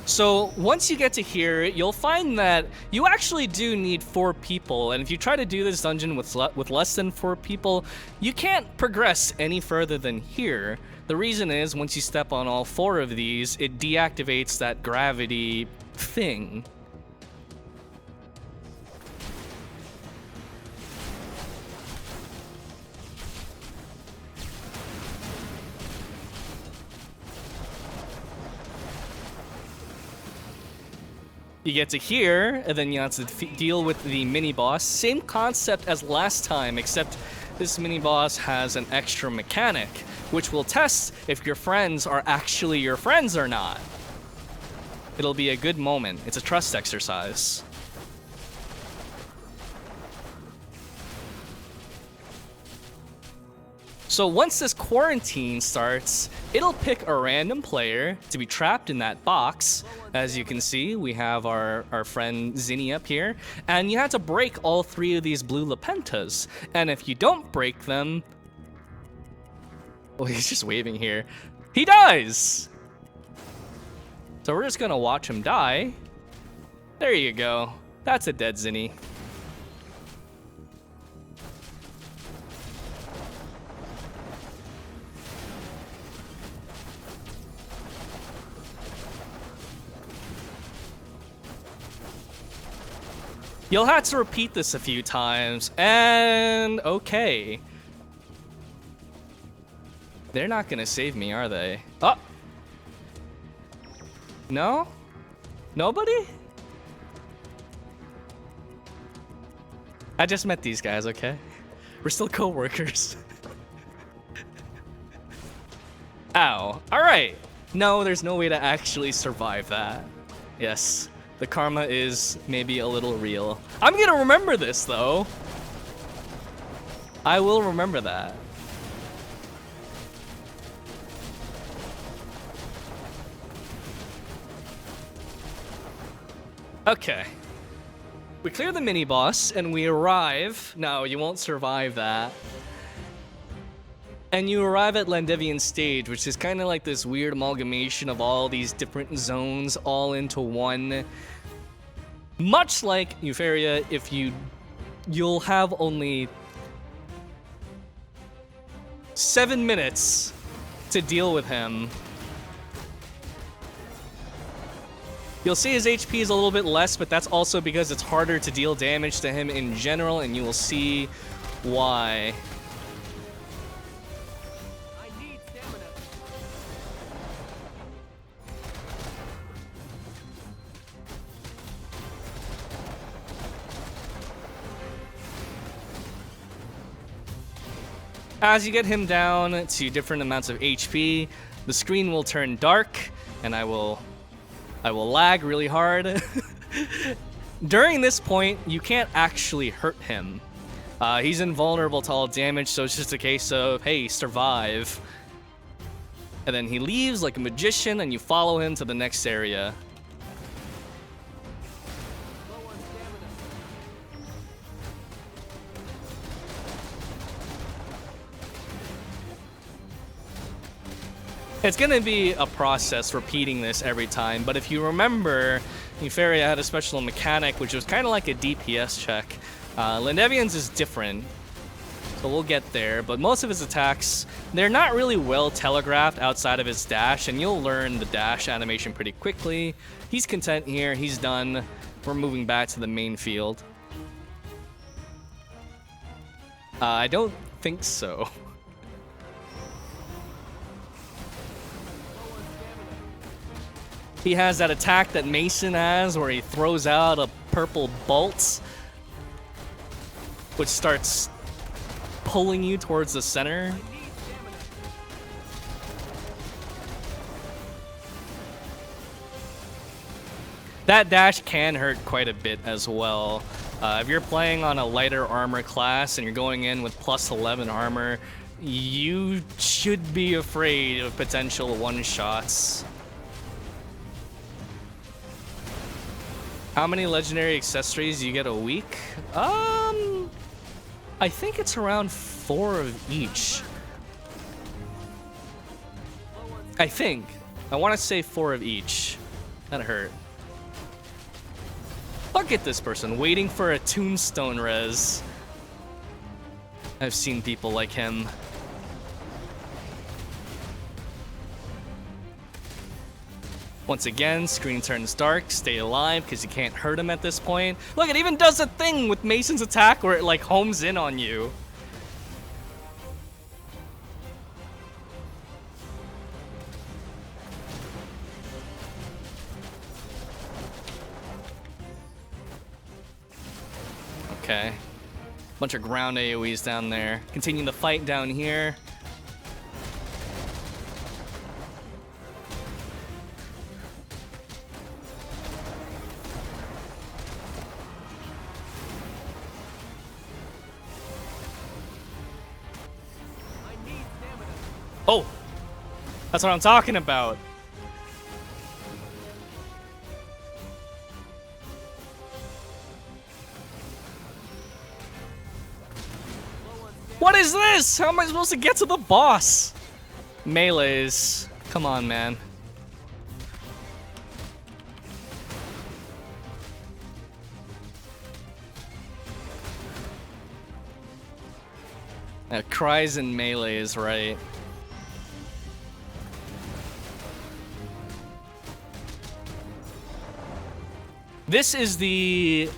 So once you get to here, you'll find that you actually do need 4 people, and if you try to do this dungeon with less than 4 people, you can't progress any further than here. The reason is, once you step on all 4 of these, it deactivates that gravity thing. You get to here, and then you have to deal with the mini-boss. Same concept as last time, except this mini-boss has an extra mechanic, which will test if your friends are actually your friends or not. It'll be a good moment. It's a trust exercise. So once this quarantine starts, it'll pick a random player to be trapped in that box. As you can see, we have our friend Zinni up here, and you have to break all 3 of these blue Lapentas. And if you don't break them, well, he's just waving here, he dies! So we're just gonna watch him die. There you go. That's a dead Zinni. You'll have to repeat this a few times, and okay. They're not gonna save me, are they? Oh! No? Nobody? I just met these guys, okay? We're still co-workers. Ow. Alright. No, there's no way to actually survive that. Yes. The karma is maybe a little real. I'm gonna remember this, though. I will remember that. Okay. We clear the mini-boss, and we arrive... No, you won't survive that. And you arrive at Landevian Stage, which is kind of like this weird amalgamation of all these different zones all into one. Much like Euphoria, if you'll have only 7 minutes to deal with him. You'll see his HP is a little bit less, but that's also because it's harder to deal damage to him in general, and you will see why. I need stamina. As you get him down to different amounts of HP, the screen will turn dark, and I will lag really hard. During this point, you can't actually hurt him. He's invulnerable to all damage, so it's just a case of, hey, survive. And then he leaves like a magician, and you follow him to the next area. Low on stamina. It's gonna be a process repeating this every time, but if you remember, Euphoria had a special mechanic which was kind of like a DPS check. Landevian's is different, so we'll get there, but most of his attacks, they're not really well telegraphed outside of his dash, and you'll learn the dash animation pretty quickly. He's content here, he's done. We're moving back to the main field. I don't think so. He has that attack that Mason has where he throws out a purple bolt, which starts pulling you towards the center. I need stamina. That dash can hurt quite a bit as well. If you're playing on a lighter armor class and you're going in with plus 11 armor, you should be afraid of potential one-shots. How many legendary accessories do you get a week? I think it's around 4 of each. I think. I want to say 4 of each. That hurt. Look at this person waiting for a tombstone res. I've seen people like him. Once again, screen turns dark, stay alive because you can't hurt him at this point. Look, it even does a thing with Mason's attack where it like homes in on you. Okay. Bunch of ground AoEs down there. Continue the fight down here. Oh, that's what I'm talking about. What is this? How am I supposed to get to the boss? Melees. Come on, man. Cries in melee is right. This is the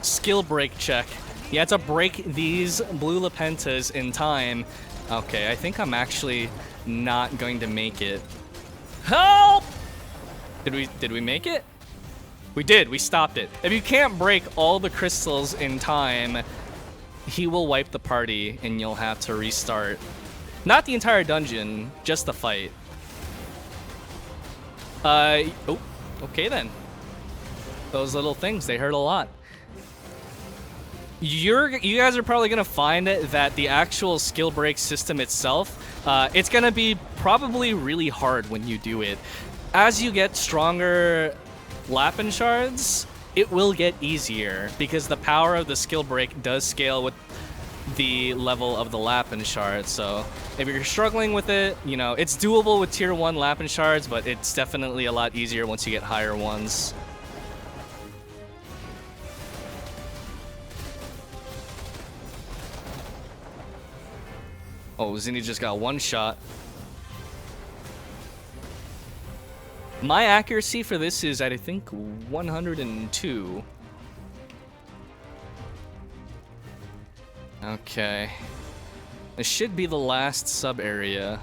skill break check. You have to break these blue Lapentas in time. Okay, I think I'm actually not going to make it. Help! Did we make it? We did, we stopped it. If you can't break all the crystals in time, he will wipe the party and you'll have to restart. Not the entire dungeon, just the fight. Oh, okay then. Those little things, they hurt a lot. You guys are probably gonna find that the actual skill break system itself, it's gonna be probably really hard when you do it. As you get stronger Lapin shards, it will get easier because the power of the skill break does scale with the level of the Lapin shard. So if you're struggling with it, you know, it's doable with tier 1 Lapin shards, but it's definitely a lot easier once you get higher ones. Oh, Zinni just got one shot. My accuracy for this is, I think, 102. Okay. This should be the last sub area.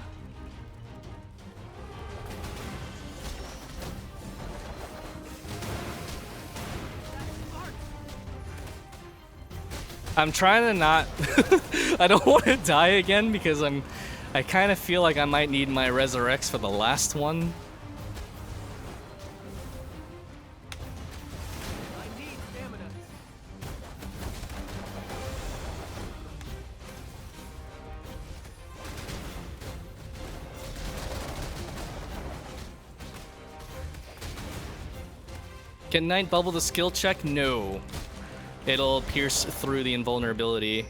I'm trying to not... I don't want to die again because I kind of feel like I might need my Resurrects for the last one. I need stamina. Can Night Bubble the skill check? No. It'll pierce through the invulnerability.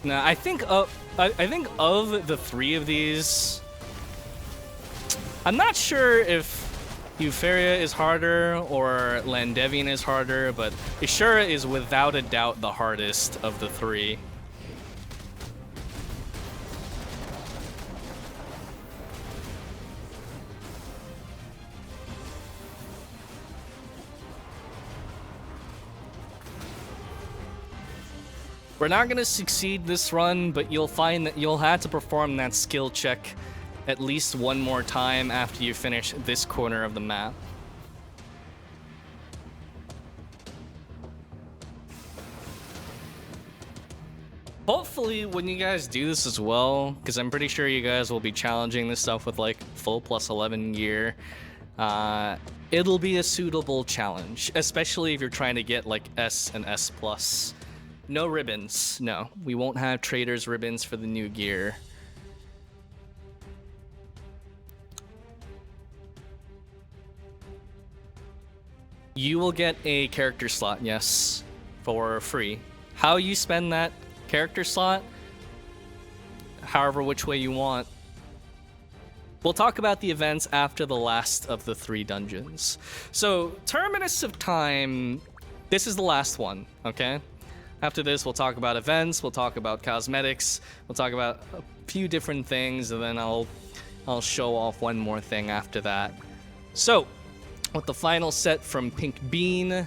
Now, I think of the three of these, I'm not sure if Euphoria is harder or Landevian is harder, but Ashura is without a doubt the hardest of the three. We're not going to succeed this run, but you'll find that you'll have to perform that skill check at least one more time after you finish this corner of the map. Hopefully, when you guys do this as well, because I'm pretty sure you guys will be challenging this stuff with like full plus 11 gear, it'll be a suitable challenge, especially if you're trying to get like S and S plus. No ribbons. No, we won't have traders ribbons for the new gear. You will get a character slot, yes, for free. How you spend that character slot, however which way you want. We'll talk about the events after the last of the 3 dungeons. So, Terminus of Time, this is the last one, okay? After this, we'll talk about events, we'll talk about cosmetics, we'll talk about a few different things, and then I'll show off one more thing after that. So, with the final set from Pink Bean,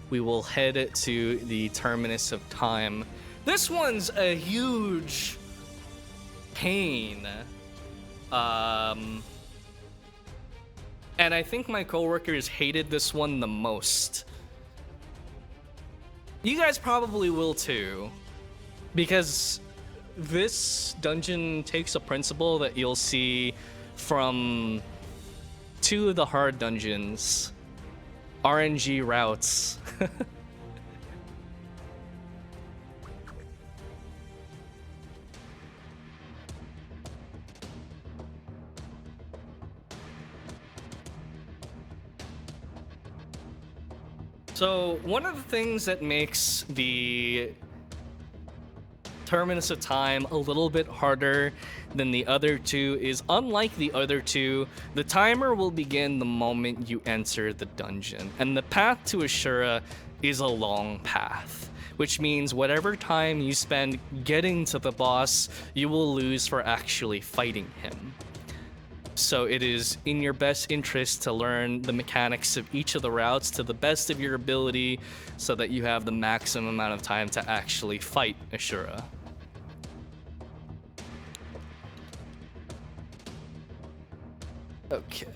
we will head to the Terminus of Time. This one's a huge pain. And I think my coworkers hated this one the most. You guys probably will too, because this dungeon takes a principle that you'll see from 2 of the hard dungeons, RNG routes. So, one of the things that makes the Terminus of Time a little bit harder than the other 2 is, unlike the other 2, the timer will begin the moment you enter the dungeon. And the path to Ashura is a long path, which means whatever time you spend getting to the boss, you will lose for actually fighting him. So it is in your best interest to learn the mechanics of each of the routes to the best of your ability so that you have the maximum amount of time to actually fight Ashura. Okay.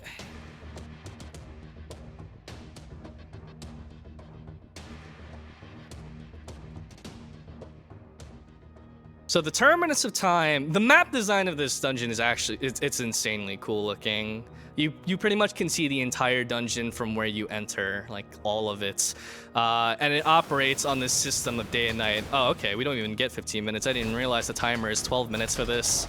So the Terminus of Time, the map design of this dungeon is actually, it's insanely cool looking. You pretty much can see the entire dungeon from where you enter, like all of it. And it operates on this system of day and night. Oh, okay, we don't even get 15 minutes. I didn't realize the timer is 12 minutes for this.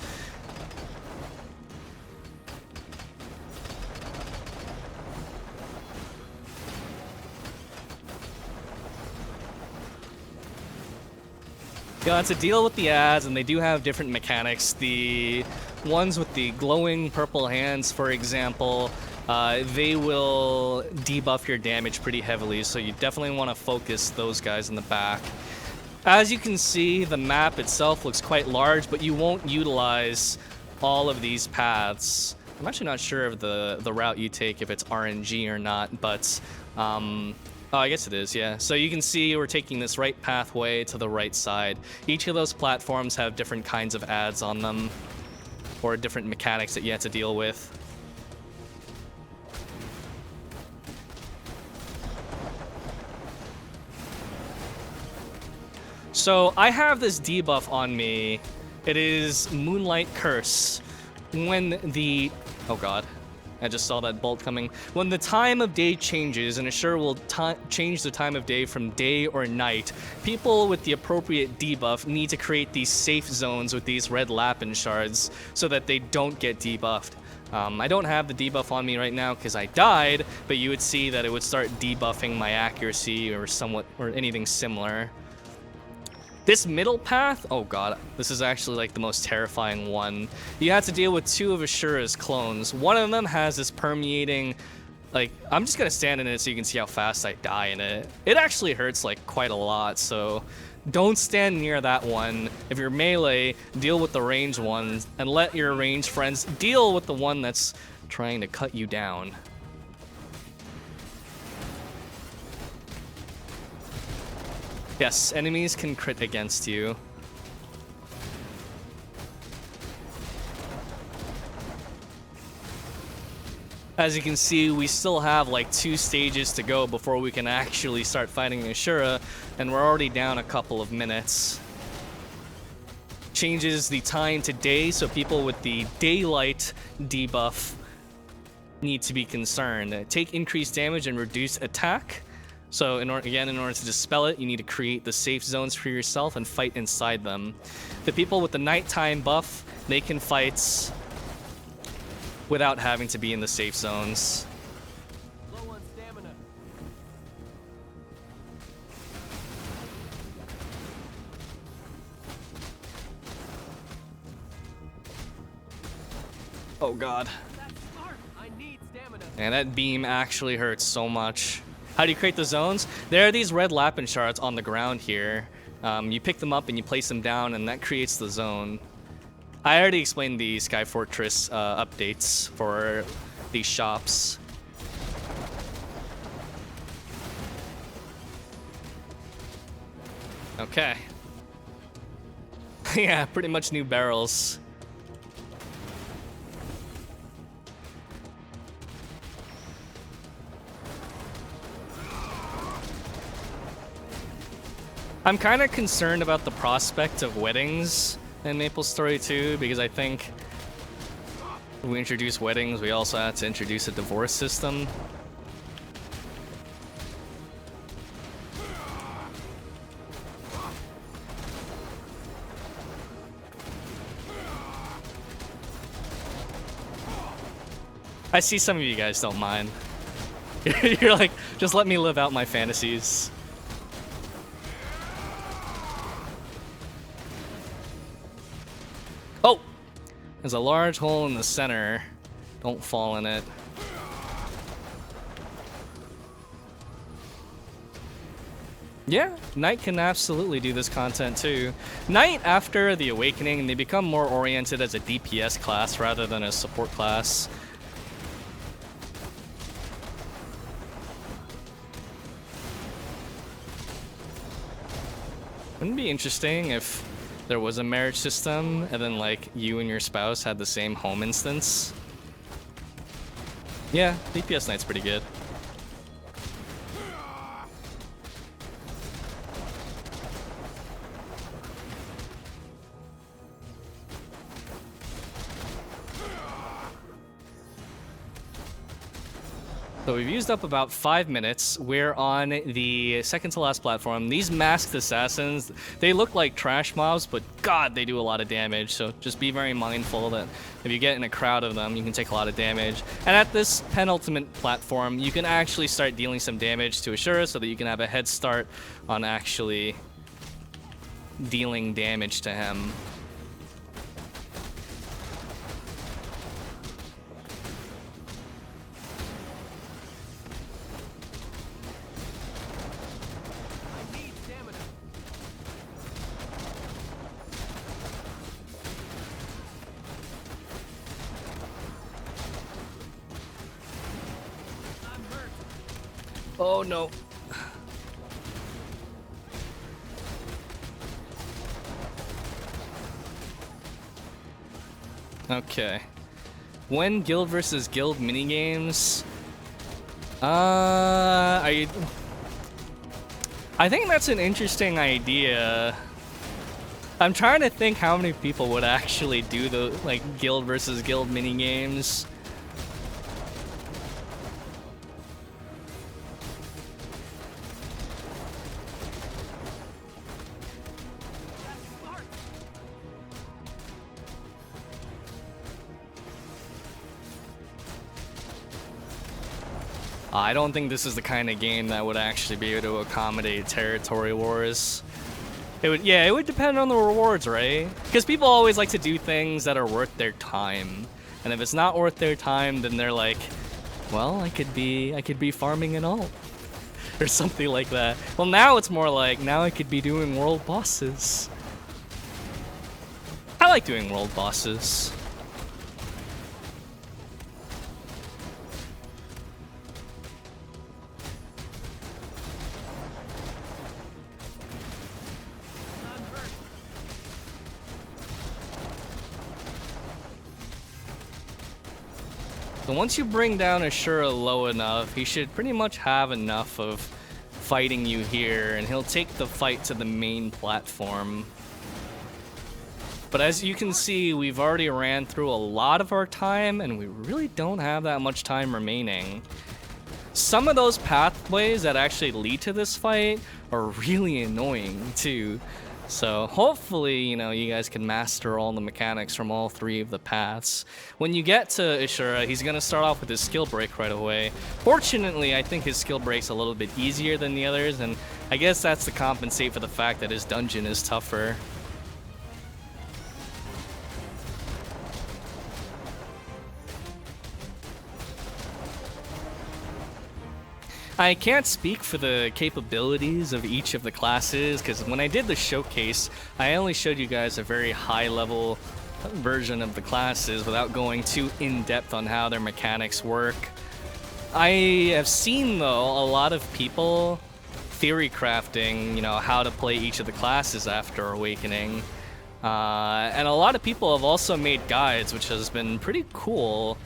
You have to deal with the ads, and they do have different mechanics. The ones with the glowing purple hands, for example, they will debuff your damage pretty heavily, so you definitely want to focus those guys in the back. As you can see, the map itself looks quite large, but you won't utilize all of these paths. I'm actually not sure of the route you take, if it's RNG or not, but oh, I guess it is, yeah. So you can see we're taking this right pathway to the right side. Each of those platforms have different kinds of ads on them, or different mechanics that you have to deal with. So I have this debuff on me. It is Moonlight Curse. When the... oh god. I just saw that bolt coming. When the time of day changes, and Assure will change the time of day from day or night, people with the appropriate debuff need to create these safe zones with these red Lapin shards so that they don't get debuffed. I don't have the debuff on me right now because I died, but you would see that it would start debuffing my accuracy or anything similar. This middle path, oh god, this is actually like the most terrifying one. You have to deal with two of Assura's clones. One of them has this permeating, like, I'm just gonna stand in it so you can see how fast I die in it. It actually hurts like quite a lot, so don't stand near that one. If you're melee, deal with the ranged ones, and let your ranged friends deal with the one that's trying to cut you down. Yes, enemies can crit against you. As you can see, we still have like 2 stages to go before we can actually start fighting Ashura, and we're already down a couple of minutes. Changes the time to day, so people with the daylight debuff need to be concerned. Take increased damage and reduce attack. So in order to dispel it, you need to create the safe zones for yourself and fight inside them. The people with the nighttime buff, they can fight without having to be in the safe zones. Low on stamina. Oh god. That's smart. I need stamina. And that beam actually hurts so much. How do you create the zones? There are these red Lapin shards on the ground here. You pick them up and you place them down, and that creates the zone. I already explained the Sky Fortress updates for these shops. Okay. Yeah, pretty much new barrels. I'm kind of concerned about the prospect of weddings in MapleStory 2, because I think if we introduce weddings, we also have to introduce a divorce system. I see some of you guys don't mind. You're like, just let me live out my fantasies. Oh! There's a large hole in the center. Don't fall in it. Yeah, Knight can absolutely do this content too. Knight, after the Awakening, they become more oriented as a DPS class rather than a support class. Wouldn't it be interesting if there was a marriage system and then like you and your spouse had the same home instance? Yeah, DPS Knight's pretty good. So we've used up about 5 minutes. We're on the second to last platform. These masked assassins, they look like trash mobs, but god, they do a lot of damage. So just be very mindful that if you get in a crowd of them, you can take a lot of damage. And at this penultimate platform, you can actually start dealing some damage to Ashura so that you can have a head start on actually dealing damage to him. Oh no. Okay. When guild versus guild minigames? I think that's an interesting idea. I'm trying to think how many people would actually do the like guild versus guild minigames. I don't think this is the kind of game that would actually be able to accommodate territory wars. It would depend on the rewards, right? Because people always like to do things that are worth their time. And if it's not worth their time, then they're like, well, I could be farming an alt. Or something like that. Well, now it's more like, now I could be doing world bosses. I like doing world bosses. So once you bring down Ashura low enough, he should pretty much have enough of fighting you here, and he'll take the fight to the main platform. But as you can see, we've already ran through a lot of our time, and we really don't have that much time remaining. Some of those pathways that actually lead to this fight are really annoying too. So hopefully, you know, you guys can master all the mechanics from all 3 of the paths. When you get to Ashura, he's going to start off with his skill break right away. Fortunately, I think his skill break's a little bit easier than the others, and I guess that's to compensate for the fact that his dungeon is tougher. I can't speak for the capabilities of each of the classes, because when I did the showcase, I only showed you guys a very high-level version of the classes without going too in-depth on how their mechanics work. I have seen, though, a lot of people theory crafting, you know, how to play each of the classes after Awakening. And a lot of people have also made guides, which has been pretty cool.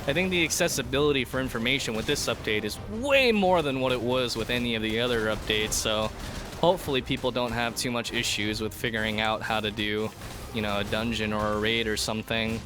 I think the accessibility for information with this update is way more than what it was with any of the other updates, so hopefully people don't have too much issues with figuring out how to do, you know, a dungeon or a raid or something.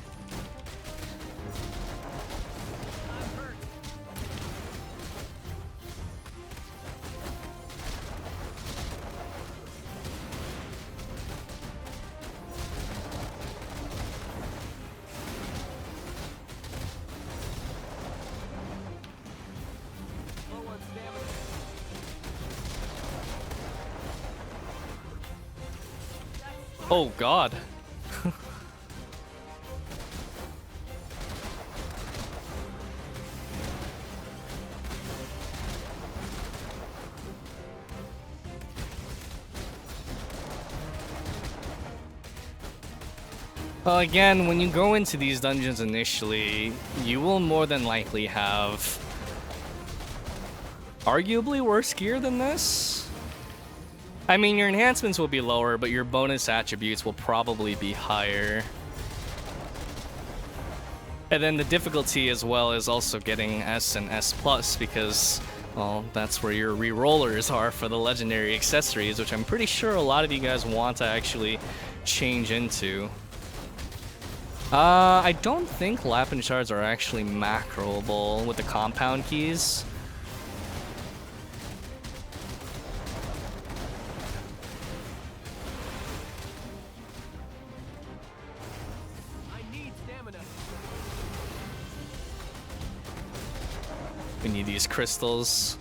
Oh god. Well, again, when you go into these dungeons initially, you will more than likely have arguably worse gear than this. I mean, your enhancements will be lower, but your bonus attributes will probably be higher. And then the difficulty as well is also getting S and S+, because, well, that's where your re-rollers are for the legendary accessories, which I'm pretty sure a lot of you guys want to actually change into. I don't think Lapenta shards are actually macroable with the compound keys. I need stamina. We need these crystals.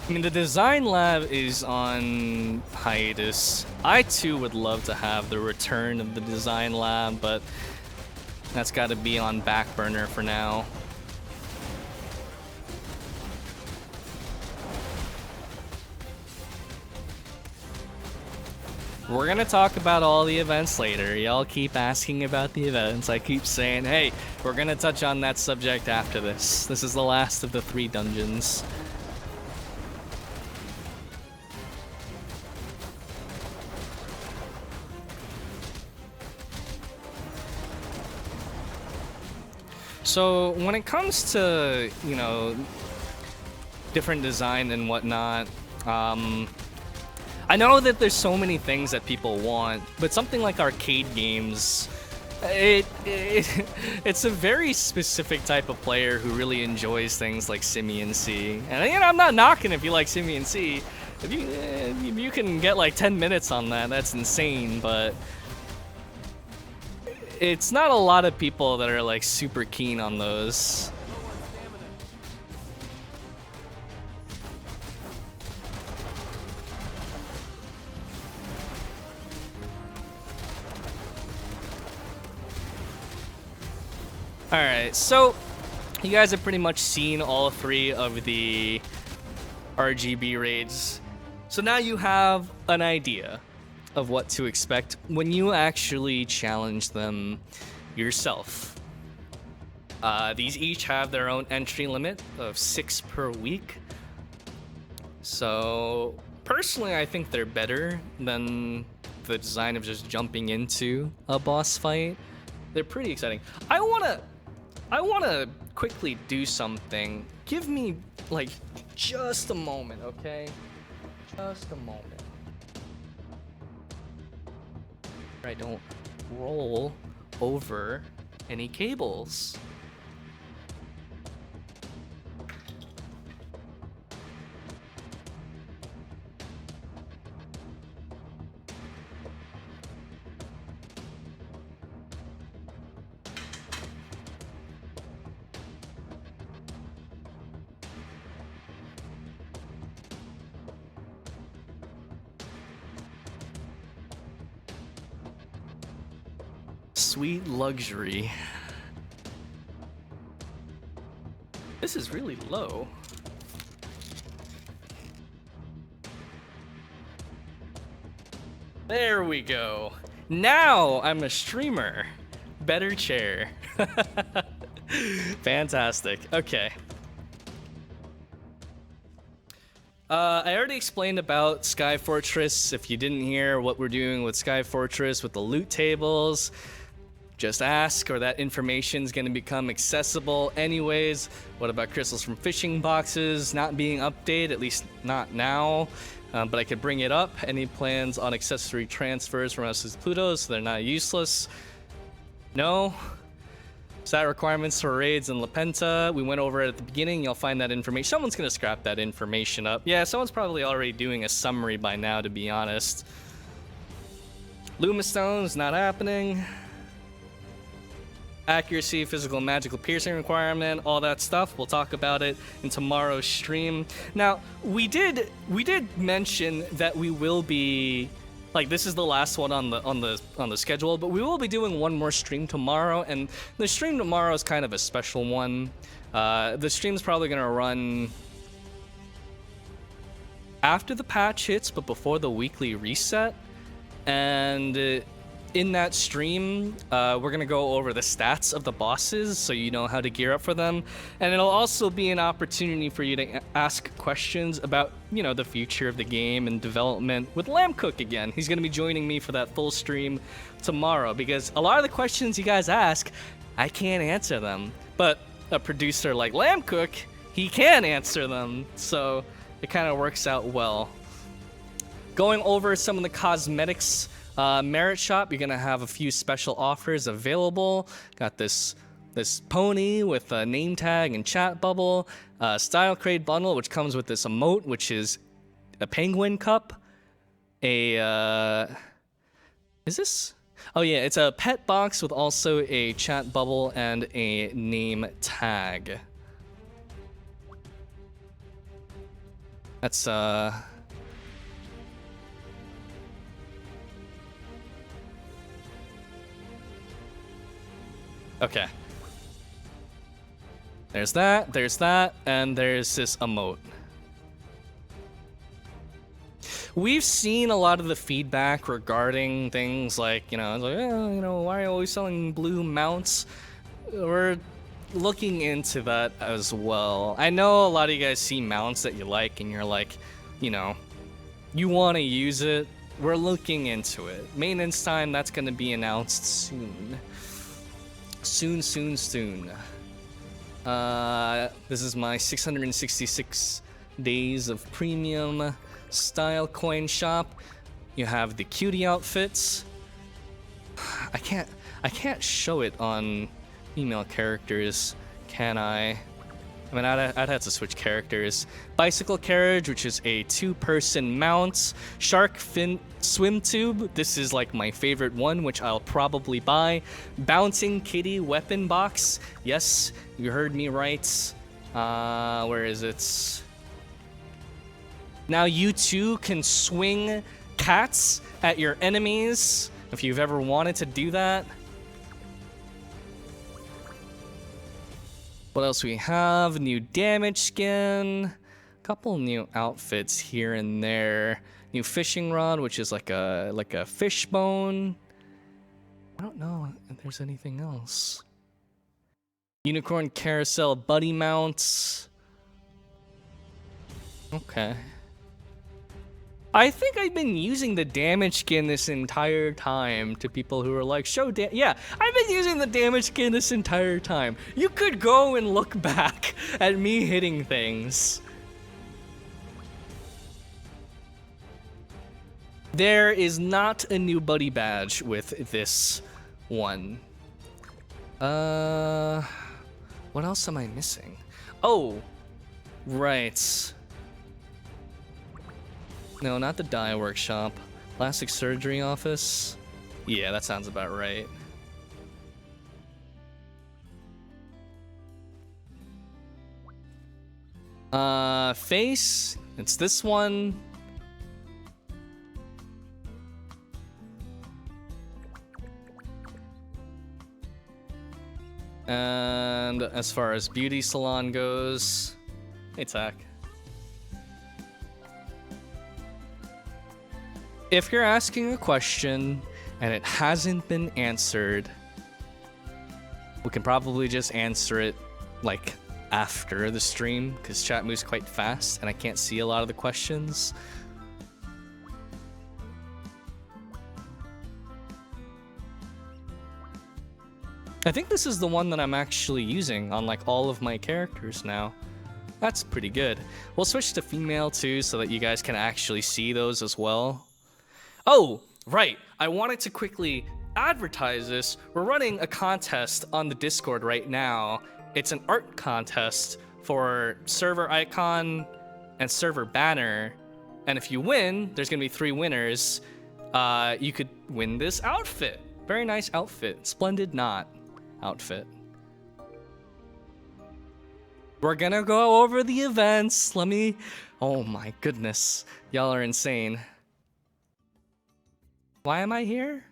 I mean, the design lab is on hiatus. I too would love to have the return of the design lab, but that's got to be on back burner for now. We're gonna talk about all the events later. Y'all keep asking about the events. I keep saying, hey, we're gonna touch on that subject after this. This is the last of the 3 dungeons. So when it comes to, you know, different design and whatnot, I know that there's so many things that people want, but something like arcade games, it's a very specific type of player who really enjoys things like Simian C. And you know, I'm not knocking if you like Simian C. If you can get like 10 minutes on that, that's insane, but it's not a lot of people that are like super keen on those. Alright, so you guys have pretty much seen all 3 of the RGB raids. So now you have an idea of what to expect when you actually challenge them yourself. These each have their own entry limit of 6 per week. So personally, I think they're better than the design of just jumping into a boss fight. They're pretty exciting. I wanna quickly do something. Give me like just a moment, okay? Just a moment. I don't roll over any cables. Sweet luxury. This is really low. There we go. Now I'm a streamer. Better chair. Fantastic. Okay. I already explained about Sky Fortress. If you didn't hear what we're doing with Sky Fortress with the loot tables, just ask, or that information's gonna become accessible anyways. What about crystals from fishing boxes not being updated, at least not now? But I could bring it up. Any plans on accessory transfers from us to Pluto so they're not useless? No. Stat requirements for raids and Lapenta. We went over it at the beginning. You'll find that information. Someone's gonna scrap that information up. Yeah, someone's probably already doing a summary by now, to be honest. Luma Stone's not happening. Accuracy, physical, magical piercing requirement, all that stuff. We'll talk about it in tomorrow's stream. Now, we did mention that we will be, like, this is the last one on the schedule, but we will be doing one more stream tomorrow, and the stream tomorrow is kind of a special one. The stream's probably gonna run after the patch hits, but before the weekly reset, and in that stream, we're gonna go over the stats of the bosses so you know how to gear up for them, and it'll also be an opportunity for you to ask questions about, you know, the future of the game and development with Lamb Cook again. He's gonna be joining me for that full stream tomorrow, because a lot of the questions you guys ask, I can't answer them, but a producer like Lambcook, he can answer them, so it kind of works out well. Going over some of the cosmetics merit shop, you're gonna have a few special offers available. Got this pony with a name tag and chat bubble, style crate bundle, which comes with this emote, which is a penguin cup. Is this? Oh yeah, it's a pet box with also a chat bubble and a name tag. That's okay. There's that, and there's this emote. We've seen a lot of the feedback regarding things like, it's like, why are you always selling blue mounts? We're looking into that as well. I know a lot of you guys see mounts that you like, and you're like, you want to use it. We're looking into it. Maintenance time, that's going to be announced soon. Soon. This is my 666 days of premium style coin shop. You have the cutie outfits. I can't show it on female characters, can I? I mean, I'd have to switch characters. Bicycle carriage, which is a 2-person mount. Shark fin swim tube. This is like my favorite one, which I'll probably buy. Bouncing kitty weapon box. Yes, you heard me right. Where is it? Now you too can swing cats at your enemies, if you've ever wanted to do that. What else we have? New damage skin. Couple new outfits here and there. New fishing rod, which is like a fish bone. I don't know if there's anything else. Unicorn carousel buddy mounts. Okay. I think I've been using the damage skin this entire time to people who are like, yeah, I've been using the damage skin this entire time. You could go and look back at me hitting things. There is not a new buddy badge with this one. What else am I missing? Oh, right. No, not the dye workshop. Plastic surgery office. Yeah, that sounds about right. Face. It's this one. And as far as beauty salon goes, hey, Tack. If you're asking a question and it hasn't been answered, we can probably just answer it like after the stream, because chat moves quite fast and I can't see a lot of the questions. I think this is the one that I'm actually using on like all of my characters now. That's pretty good. We'll switch to female too so that you guys can actually see those as well. Oh, right. I wanted to quickly advertise this. We're running a contest on the Discord right now. It's an art contest for server icon and server banner. And if you win, there's gonna be 3 winners. You could win this outfit. Very nice outfit. Splendid knot outfit. We're gonna go over the events. Oh my goodness. Y'all are insane. Why am I here?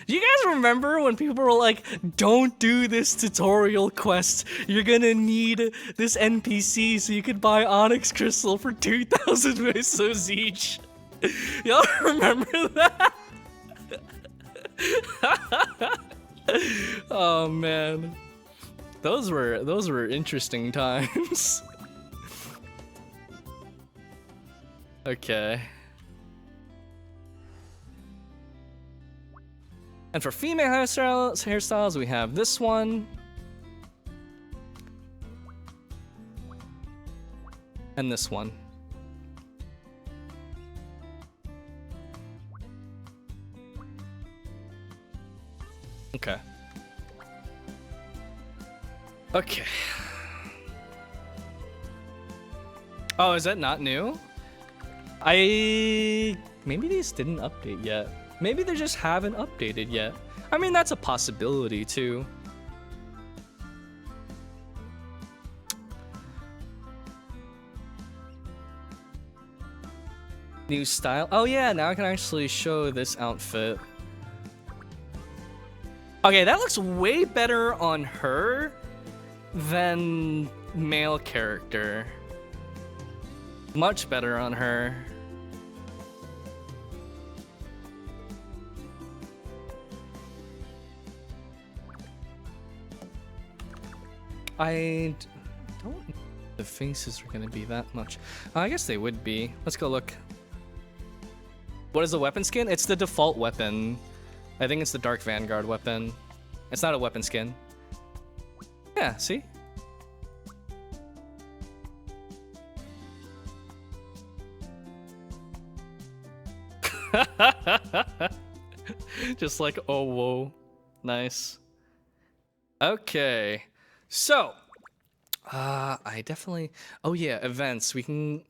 Do you guys remember when people were like, don't do this tutorial quest, you're gonna need this NPC so you could buy Onyx Crystal for 2,000 pesos each? Y'all remember that? Oh man. Those were interesting times. Okay. And for female hairstyles, we have this one. and this one. Okay. Okay. Oh, is that not new? Maybe these didn't update yet. Maybe they just haven't updated yet. I mean, that's a possibility too. New style. Oh yeah, now I can actually show this outfit. Okay, that looks way better on her than male character. Much better on her. I don't know if the faces are gonna be that much. I guess they would be. Let's go look. What is the weapon skin? It's the default weapon. I think it's the Dark Vanguard weapon. It's not a weapon skin. Yeah, see? Just like, oh, whoa. Nice. Okay. So, I definitely... Oh yeah, events. We can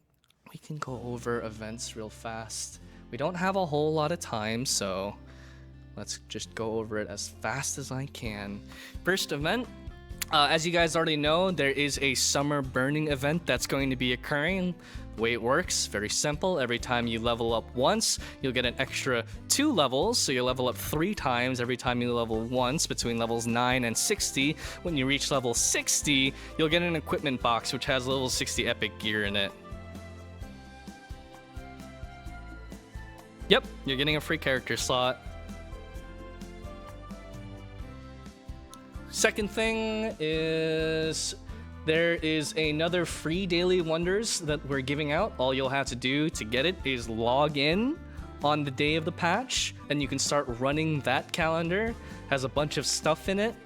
go over events real fast. We don't have a whole lot of time, so let's just go over it as fast as I can. First event, as you guys already know, there is a summer burning event that's going to be occurring. The way it works, very simple. Every time you level up once, you'll get an extra 2 levels, so you'll level up 3 times every time you level once between levels 9 and 60. When you reach level 60, you'll get an equipment box which has level 60 epic gear in it. Yep, you're getting a free character slot. Second thing is there is another free daily wonders that we're giving out. All you'll have to do to get it is log in on the day of the patch, and you can start running that calendar. Has a bunch of stuff in it.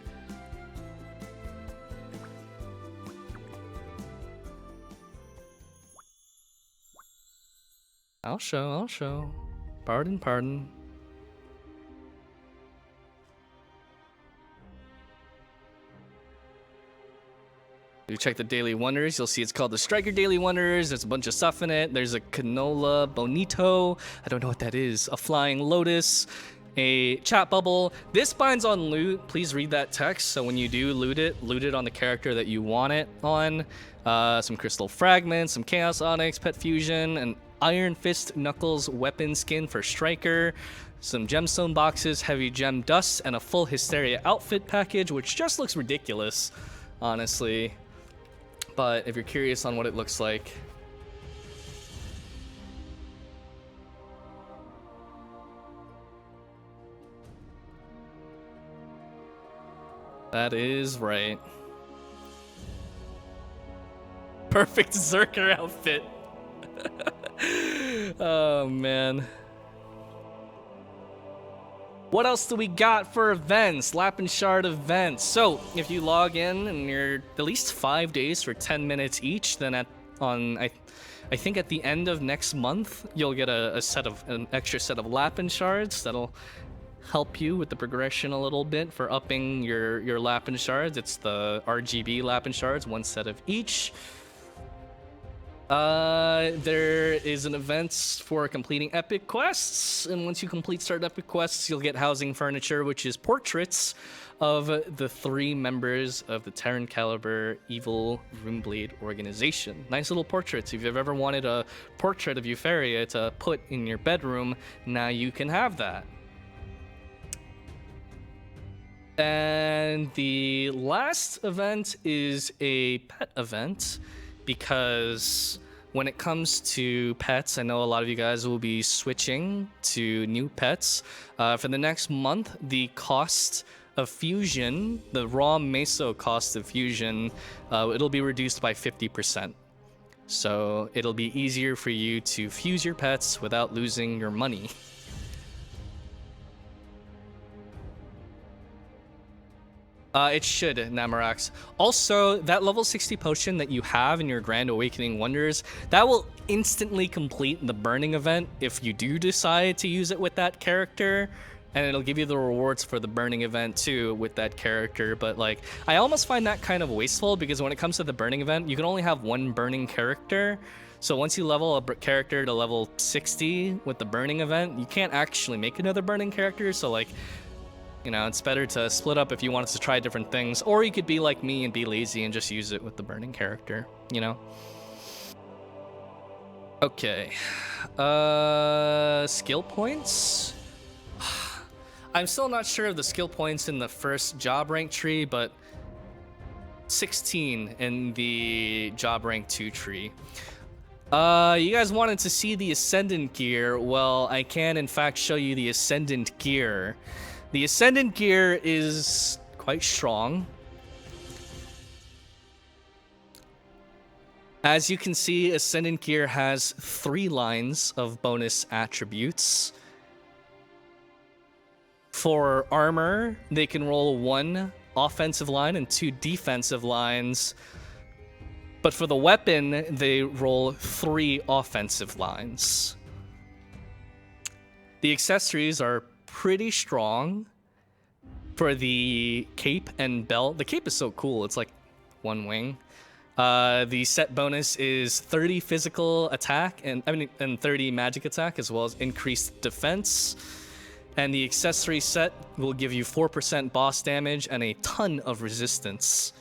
I'll show. Pardon. You check the Daily Wonders, you'll see it's called the Striker Daily Wonders. There's a bunch of stuff in it. There's a Canola Bonito. I don't know what that is. A Flying Lotus. A chat bubble. This binds on loot. Please read that text. So when you do loot it on the character that you want it on. Some crystal fragments, some chaos onyx, pet fusion, an Iron Fist Knuckles weapon skin for Striker, some gemstone boxes, heavy gem dust, and a full Hysteria outfit package, which just looks ridiculous, honestly. But if you're curious on what it looks like, that is right. Perfect Zerker outfit. Oh man. What else do we got for events? Lap and Shard events. So if you log in and you're at least 5 days for 10 minutes each, then I think at the end of next month you'll get an extra set of Lap and Shards that'll help you with the progression a little bit for upping your Lap and Shards. It's the RGB Lap and Shards, 1 set of each. There is an event for completing epic quests, and once you complete certain epic quests, you'll get housing furniture, which is portraits of the 3 members of the Terran Caliber Evil Runeblade organization. Nice little portraits. If you've ever wanted a portrait of Euphoria to put in your bedroom, now you can have that. And the last event is a pet event, because when it comes to pets, I know a lot of you guys will be switching to new pets. For the next month, the cost of fusion, the raw meso cost of fusion, it'll be reduced by 50%. So it'll be easier for you to fuse your pets without losing your money. It should, Namarax. Also, that level 60 potion that you have in your Grand Awakening Wonders, that will instantly complete the burning event if you do decide to use it with that character. And it'll give you the rewards for the burning event too with that character. But like, I almost find that kind of wasteful because when it comes to the burning event, you can only have one burning character. So once you level a character to level 60 with the burning event, you can't actually make another burning character. So like, you know, it's better to split up if you want us to try different things. Or you could be like me and be lazy and just use it with the burning character, you know? Okay. Skill points? I'm still not sure of the skill points in the first job rank tree, but 16 in the job rank 2 tree. You guys wanted to see the Ascendant Gear. Well, I can in fact show you the Ascendant Gear. The Ascendant Gear is quite strong. As you can see, Ascendant Gear has 3 lines of bonus attributes. For armor, they can roll 1 offensive line and 2 defensive lines. But for the weapon, they roll 3 offensive lines. The accessories are pretty strong. For the cape and belt, the cape is so cool, it's like 1 wing. The set bonus is 30 physical attack and 30 magic attack, as well as increased defense. And the accessory set will give you 4% boss damage and a ton of resistance.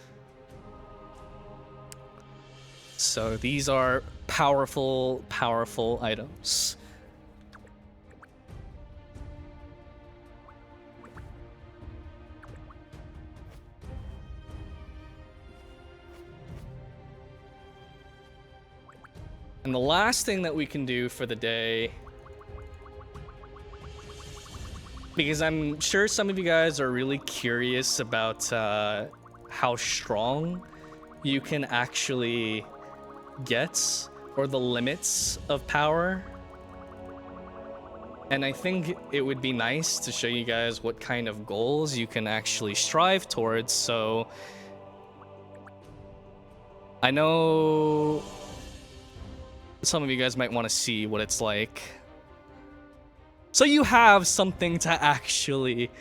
So these are powerful, powerful items. And the last thing that we can do for the day, because I'm sure some of you guys are really curious about how strong you can actually get, or the limits of power. And I think it would be nice to show you guys what kind of goals you can actually strive towards. So I know some of you guys might want to see what it's like. So you have something to actually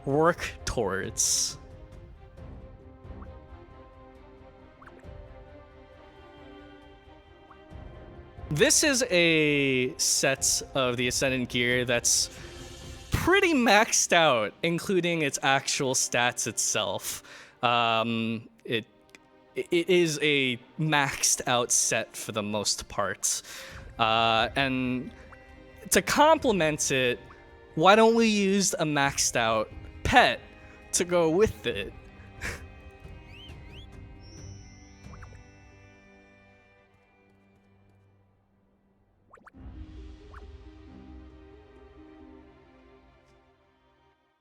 work towards. This is a set of the Ascendant Gear that's pretty maxed out, including its actual stats itself. It is a maxed out set for the most part. And to complement it, why don't we use a maxed out pet to go with it?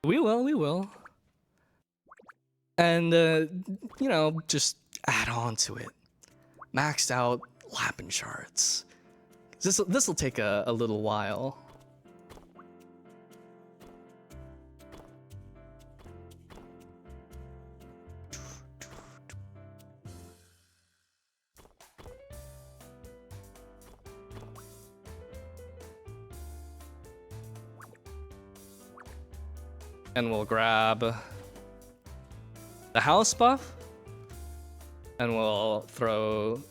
We will. And, you know, just add on to it. Maxed out Lapin shards. This will take a little while. And we'll grab the house buff. And we'll throw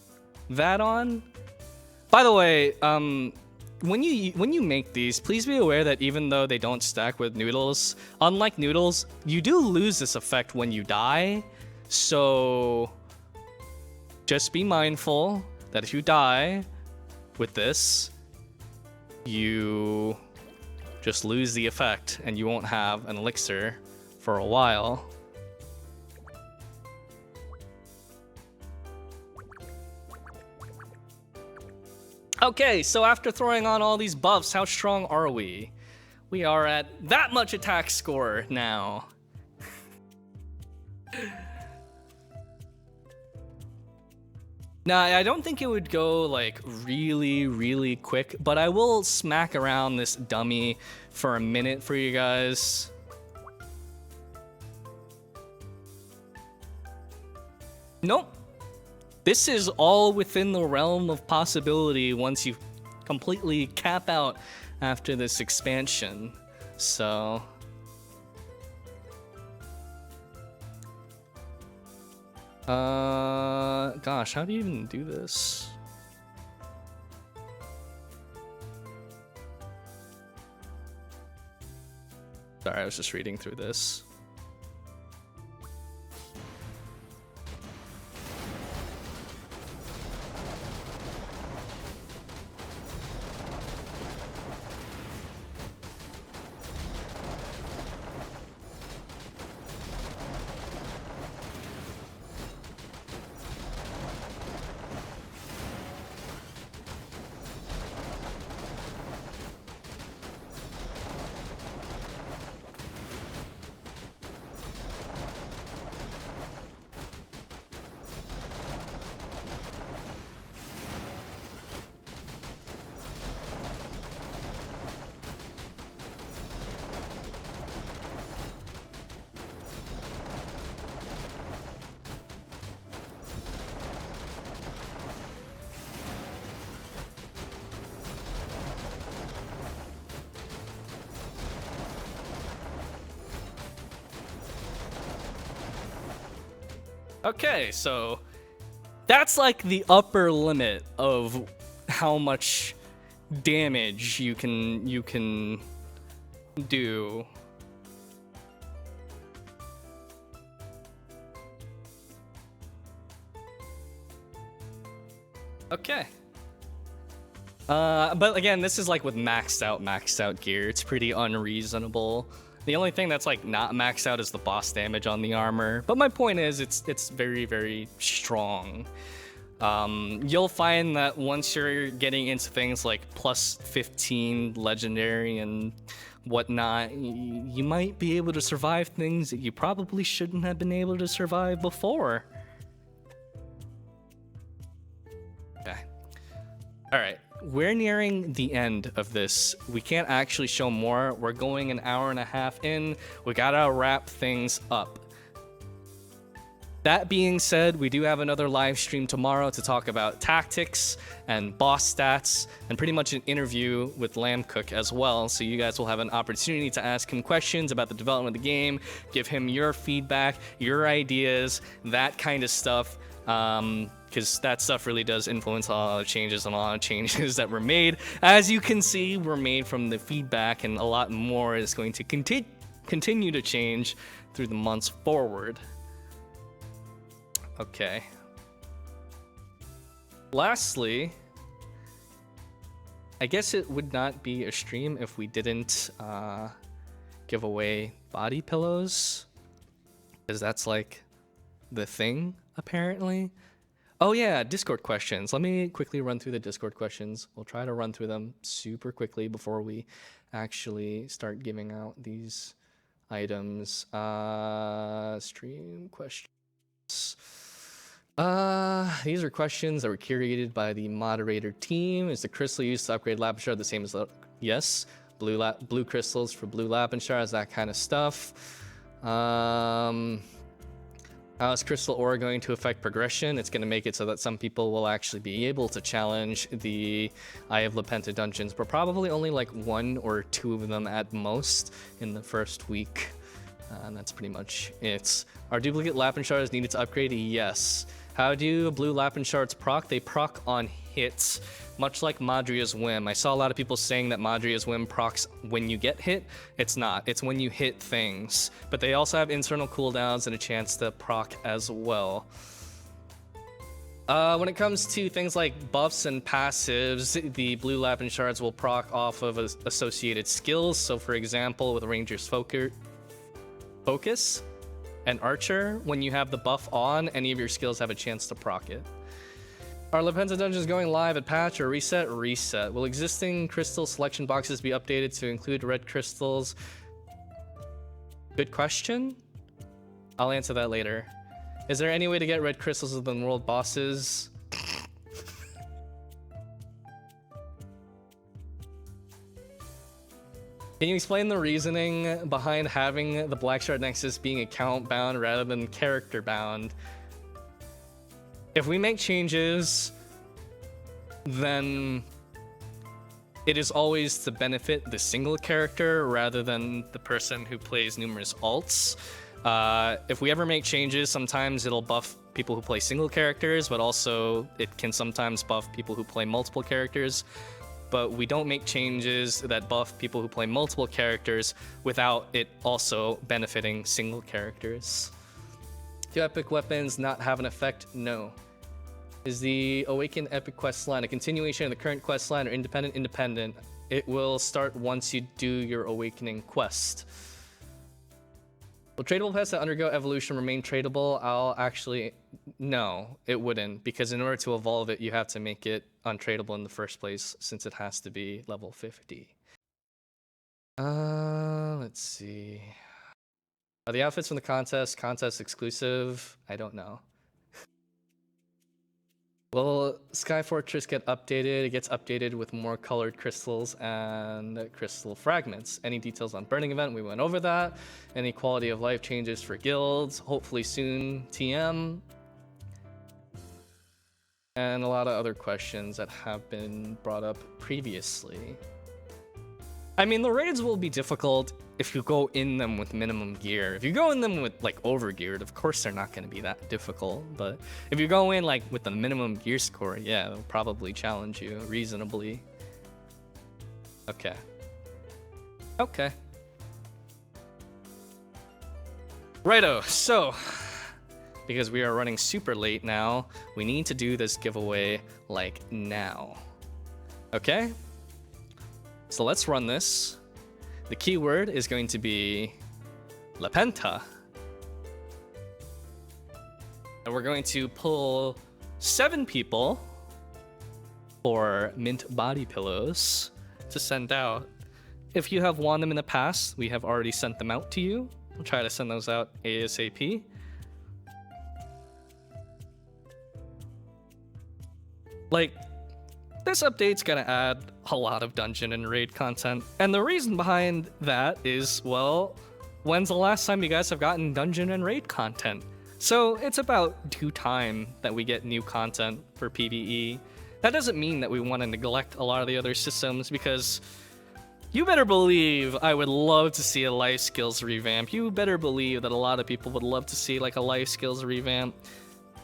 that on. By the way, when you make these, please be aware that even though they don't stack with noodles, unlike noodles, you do lose this effect when you die. So just be mindful that if you die with this, you just lose the effect and you won't have an elixir for a while. Okay, so after throwing on all these buffs, how strong are we? We are at that much attack score now. Now, I don't think it would go like really, really quick, but I will smack around this dummy for a minute for you guys. Nope. This is all within the realm of possibility once you completely cap out after this expansion. So gosh, how do you even do this? Sorry, I was just reading through this. Okay, so that's like the upper limit of how much damage you can do. Okay. But again, this is like with maxed out gear. It's pretty unreasonable. The only thing that's like not maxed out is the boss damage on the armor. But my point is, it's very, very strong. You'll find that once you're getting into things like plus 15 legendary and whatnot, you might be able to survive things that you probably shouldn't have been able to survive before. Okay. All right. We're nearing the end of this. We can't actually show more. We're going an hour and a half in. We gotta wrap things up. That being said, we do have another live stream tomorrow to talk about tactics and boss stats and pretty much an interview with Lamb Cook as well. So you guys will have an opportunity to ask him questions about the development of the game, give him your feedback, your ideas, that kind of stuff. Because that stuff really does influence a lot of changes and a lot of changes that were made. As you can see, were made from the feedback, and a lot more is going to continue to change through the months forward. Okay. Lastly, I guess it would not be a stream if we didn't give away body pillows, because that's like the thing, apparently. Oh yeah, Discord questions. Let me quickly run through the Discord questions. We'll try to run through them super quickly before we actually start giving out these items. Stream questions. These are questions that were curated by the moderator team. Is the crystal used to upgrade Lapishard the same as yes? Blue crystals for blue Lapishard, that kind of stuff. How is Crystal Ore going to affect progression? It's going to make it so that some people will actually be able to challenge the Eye of Lapenta dungeons, but probably only like 1 or 2 of them at most in the first week. And that's pretty much it. Are duplicate Lapin Shards needed to upgrade? Yes. How do blue Lapin Shards proc? They proc on hits, much like Madria's Whim. I saw a lot of people saying that Madria's Whim procs when you get hit. It's not. It's when you hit things. But they also have internal cooldowns and a chance to proc as well. When it comes to things like buffs and passives, the blue Lapin Shards will proc off of associated skills. So for example, with Ranger's Focus and Archer, when you have the buff on, any of your skills have a chance to proc it. Are Lapenta dungeons going live at patch or reset? Reset. Will existing crystal selection boxes be updated to include red crystals? Good question. I'll answer that later. Is there any way to get red crystals within world bosses? Can you explain the reasoning behind having the Black Shard Nexus being account bound rather than character bound? if we make changes, then it is always to benefit the single character rather than the person who plays numerous alts. If we ever make changes, sometimes it'll buff people who play single characters, but also it can sometimes buff people who play multiple characters. But we don't make changes that buff people who play multiple characters without it also benefiting single characters. Do epic weapons not have an effect? No. Is the Awaken epic quest line a continuation of the current quest line or independent? Independent. It will start once you do your Awakening quest. Will tradable pets that undergo evolution remain tradable? No, it wouldn't, because in order to evolve it, you have to make it untradable in the first place, since it has to be level 50. Let's see. Are the outfits from the contest exclusive? I don't know. Will Sky Fortress get updated? It gets updated with more colored crystals and crystal fragments. Any details on Burning Event? We went over that. Any quality of life changes for guilds? Hopefully soon, TM. And a lot of other questions that have been brought up previously. I mean, the raids will be difficult if you go in them with minimum gear. If you go in them with like overgeared, of course they're not going to be that difficult. But if you go in like with the minimum gear score, yeah, it'll probably challenge you reasonably. Okay. Okay. Righto, so because we are running super late now, we need to do this giveaway like now. Okay? So let's run this. The keyword is going to be Lapenta. And we're going to pull 7 people for mint body pillows to send out. If you have won them in the past, we have already sent them out to you. We'll try to send those out ASAP. Like, this update's gonna add a lot of dungeon and raid content. And the reason behind that is, well, when's the last time you guys have gotten dungeon and raid content? So it's about due time that we get new content for PvE. That doesn't mean that we want to neglect a lot of the other systems, because you better believe I would love to see a life skills revamp. You better believe that a lot of people would love to see like a life skills revamp.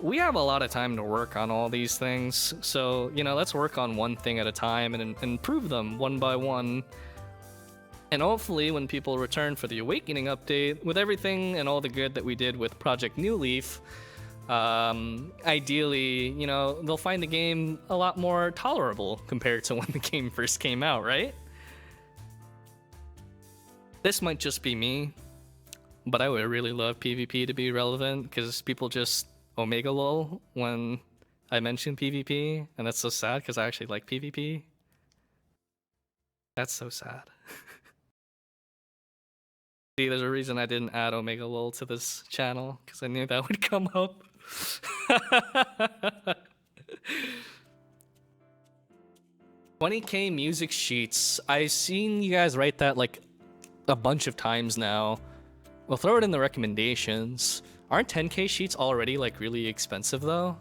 We have a lot of time to work on all these things, so, you know, let's work on one thing at a time and improve them one by one. And hopefully when people return for the Awakening update, with everything and all the good that we did with Project New Leaf, ideally, you know, they'll find the game a lot more tolerable compared to when the game first came out, right? This might just be me, but I would really love PvP to be relevant, because people just Omega lol when I mention PvP, and that's so sad because I actually like PvP. That's so sad. See, there's a reason I didn't add Omega lol to this channel, because I knew that would come up. 20k music sheets. I've seen you guys write that like a bunch of times now. We'll throw it in the recommendations. Aren't 10k sheets already like really expensive though?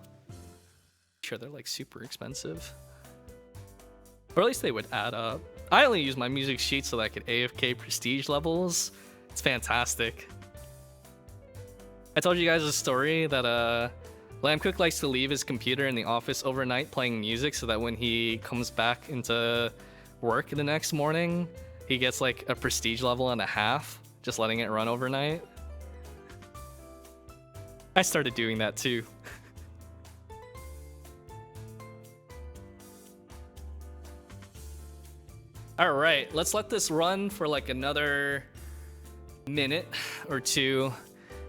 Sure, they're like super expensive. Or at least they would add up. I only use my music sheets so that I could AFK prestige levels. It's fantastic. I told you guys a story that Lamb Cook likes to leave his computer in the office overnight playing music so that when he comes back into work the next morning, he gets like a prestige level and a half, just letting it run overnight. I started doing that too. All right, let's let this run for like another minute or two,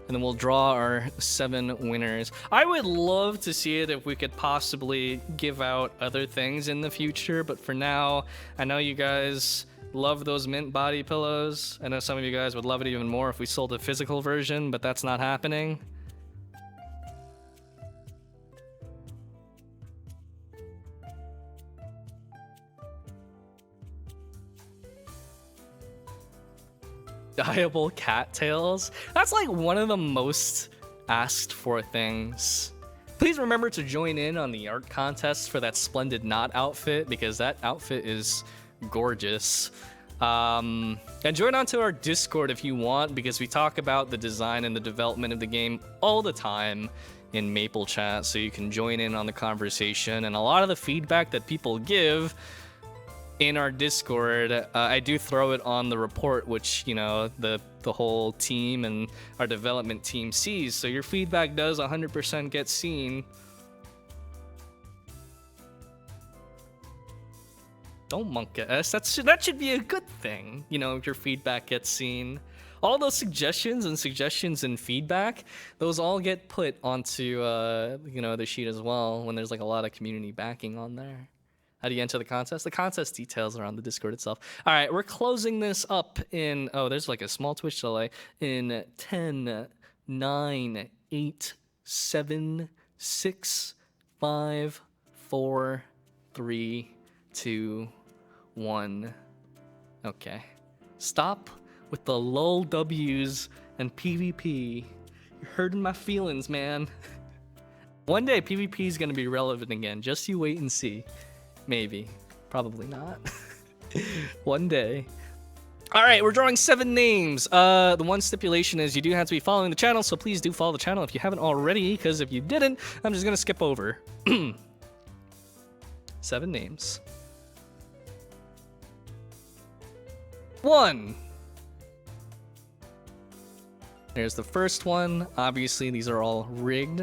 and then we'll draw our 7 winners. I would love to see it if we could possibly give out other things in the future, but for now, I know you guys love those mint body pillows. I know some of you guys would love it even more if we sold a physical version, but that's not happening. Dyeable cattails. That's like one of the most asked for things Please remember to join in on the art contest for that splendid knot outfit, because that outfit is gorgeous. And join onto our Discord if you want, because we talk about the design and the development of the game all the time in Maple Chat, so you can join in on the conversation. And a lot of the feedback that people give in our Discord, I do throw it on the report, which, you know, the whole team and our development team sees. So your feedback does 100% get seen. Don't monkey us. That should be a good thing. You know, if your feedback gets seen. All those suggestions and feedback, those all get put onto you know, the sheet as well when there's like a lot of community backing on there. How do you enter the contest? The contest details are on the Discord itself. All right, we're closing this up in, oh, there's like a small Twitch delay, in 10, 9, 8, 7, 6, 5, 4, 3, 2, 1. Okay. Stop with the lull W's and PvP. You're hurting my feelings, man. One day PvP is going to be relevant again. Just you wait and see. Maybe. Probably not. One day. All right, we're drawing 7 names. The one stipulation is you do have to be following the channel, so please do follow the channel if you haven't already, because if you didn't, I'm just going to skip over. 7 names. 1. There's the first one. Obviously, these are all rigged.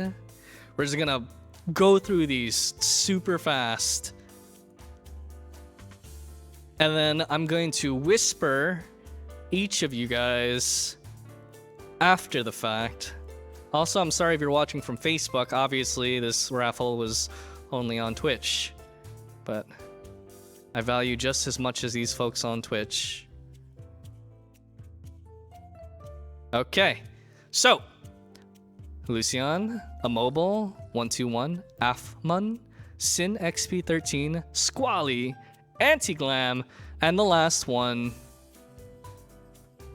We're just going to go through these super fast. And then I'm going to whisper each of you guys after the fact. Also, I'm sorry if you're watching from Facebook. Obviously, this raffle was only on Twitch. But I value just as much as these folks on Twitch. Okay. So, Lucian, Amobile, 121, Afmun, Sin XP13, Squally, Anti-Glam, and the last one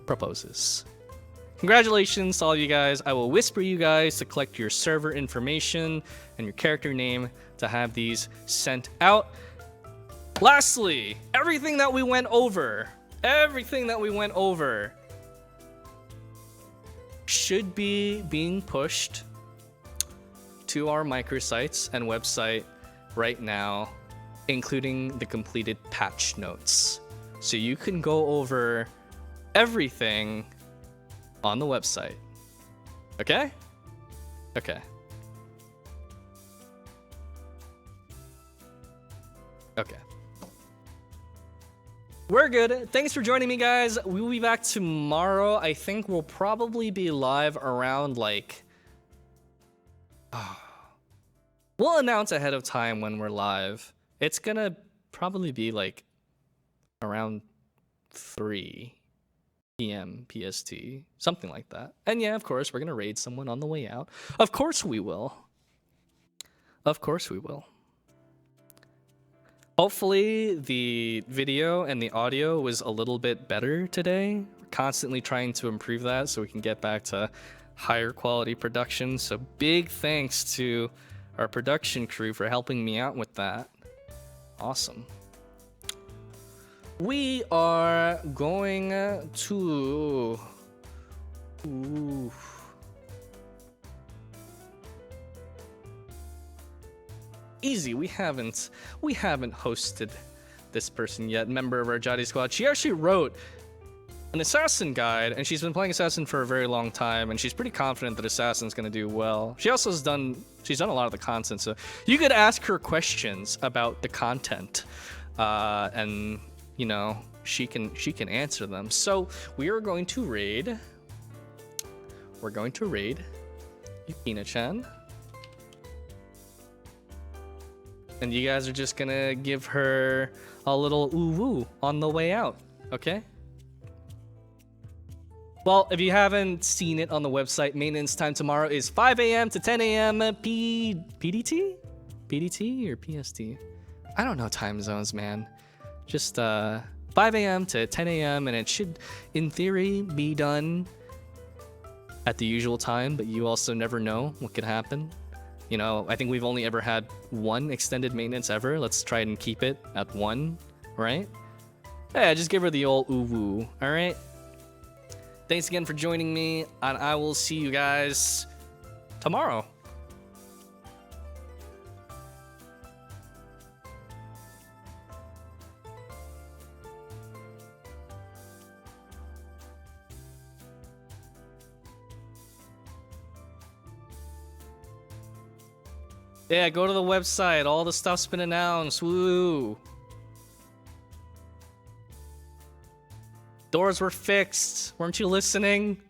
proposes. Congratulations to all of you guys. I will whisper you guys to collect your server information and your character name to have these sent out. Lastly, everything that we went over should be being pushed to our microsites and website right now, including the completed patch notes. So you can go over everything on the website. Okay? Okay. Okay. We're good. Thanks for joining me, guys. We will be back tomorrow. I think we'll probably be live around like... We'll announce ahead of time when we're live. It's gonna probably be like around 3 p.m. PST, something like that. And yeah, of course, we're gonna raid someone on the way out. Of course we will. Of course we will. Hopefully the video and the audio was a little bit better today. We're constantly trying to improve that so we can get back to higher quality production. So big thanks to our production crew for helping me out with that. Awesome. We are going to... Ooh. Easy, we haven't hosted this person yet, member of our Jati squad. She actually wrote an Assassin guide, and she's been playing Assassin for a very long time, and she's pretty confident that Assassin's gonna do well. She also has done a lot of the content, so you could ask her questions about the content, and you know, she can answer them. So we are going to raid. We're going to raid Yukina-chan. And you guys are just gonna give her a little ooh-woo on the way out, okay? Well, if you haven't seen it on the website, maintenance time tomorrow is 5 a.m. to 10 a.m. PDT? PDT or PST? I don't know time zones, man. Just 5 a.m. to 10 a.m. and it should, in theory, be done at the usual time, but you also never know what could happen. You know, I think we've only ever had one extended maintenance ever. Let's try and keep it at one, right? Yeah, just give her the old ooh-woo, all right? Thanks again for joining me, and I will see you guys tomorrow. Yeah, go to the website. All the stuff's been announced. Woo! Doors were fixed. Weren't you listening?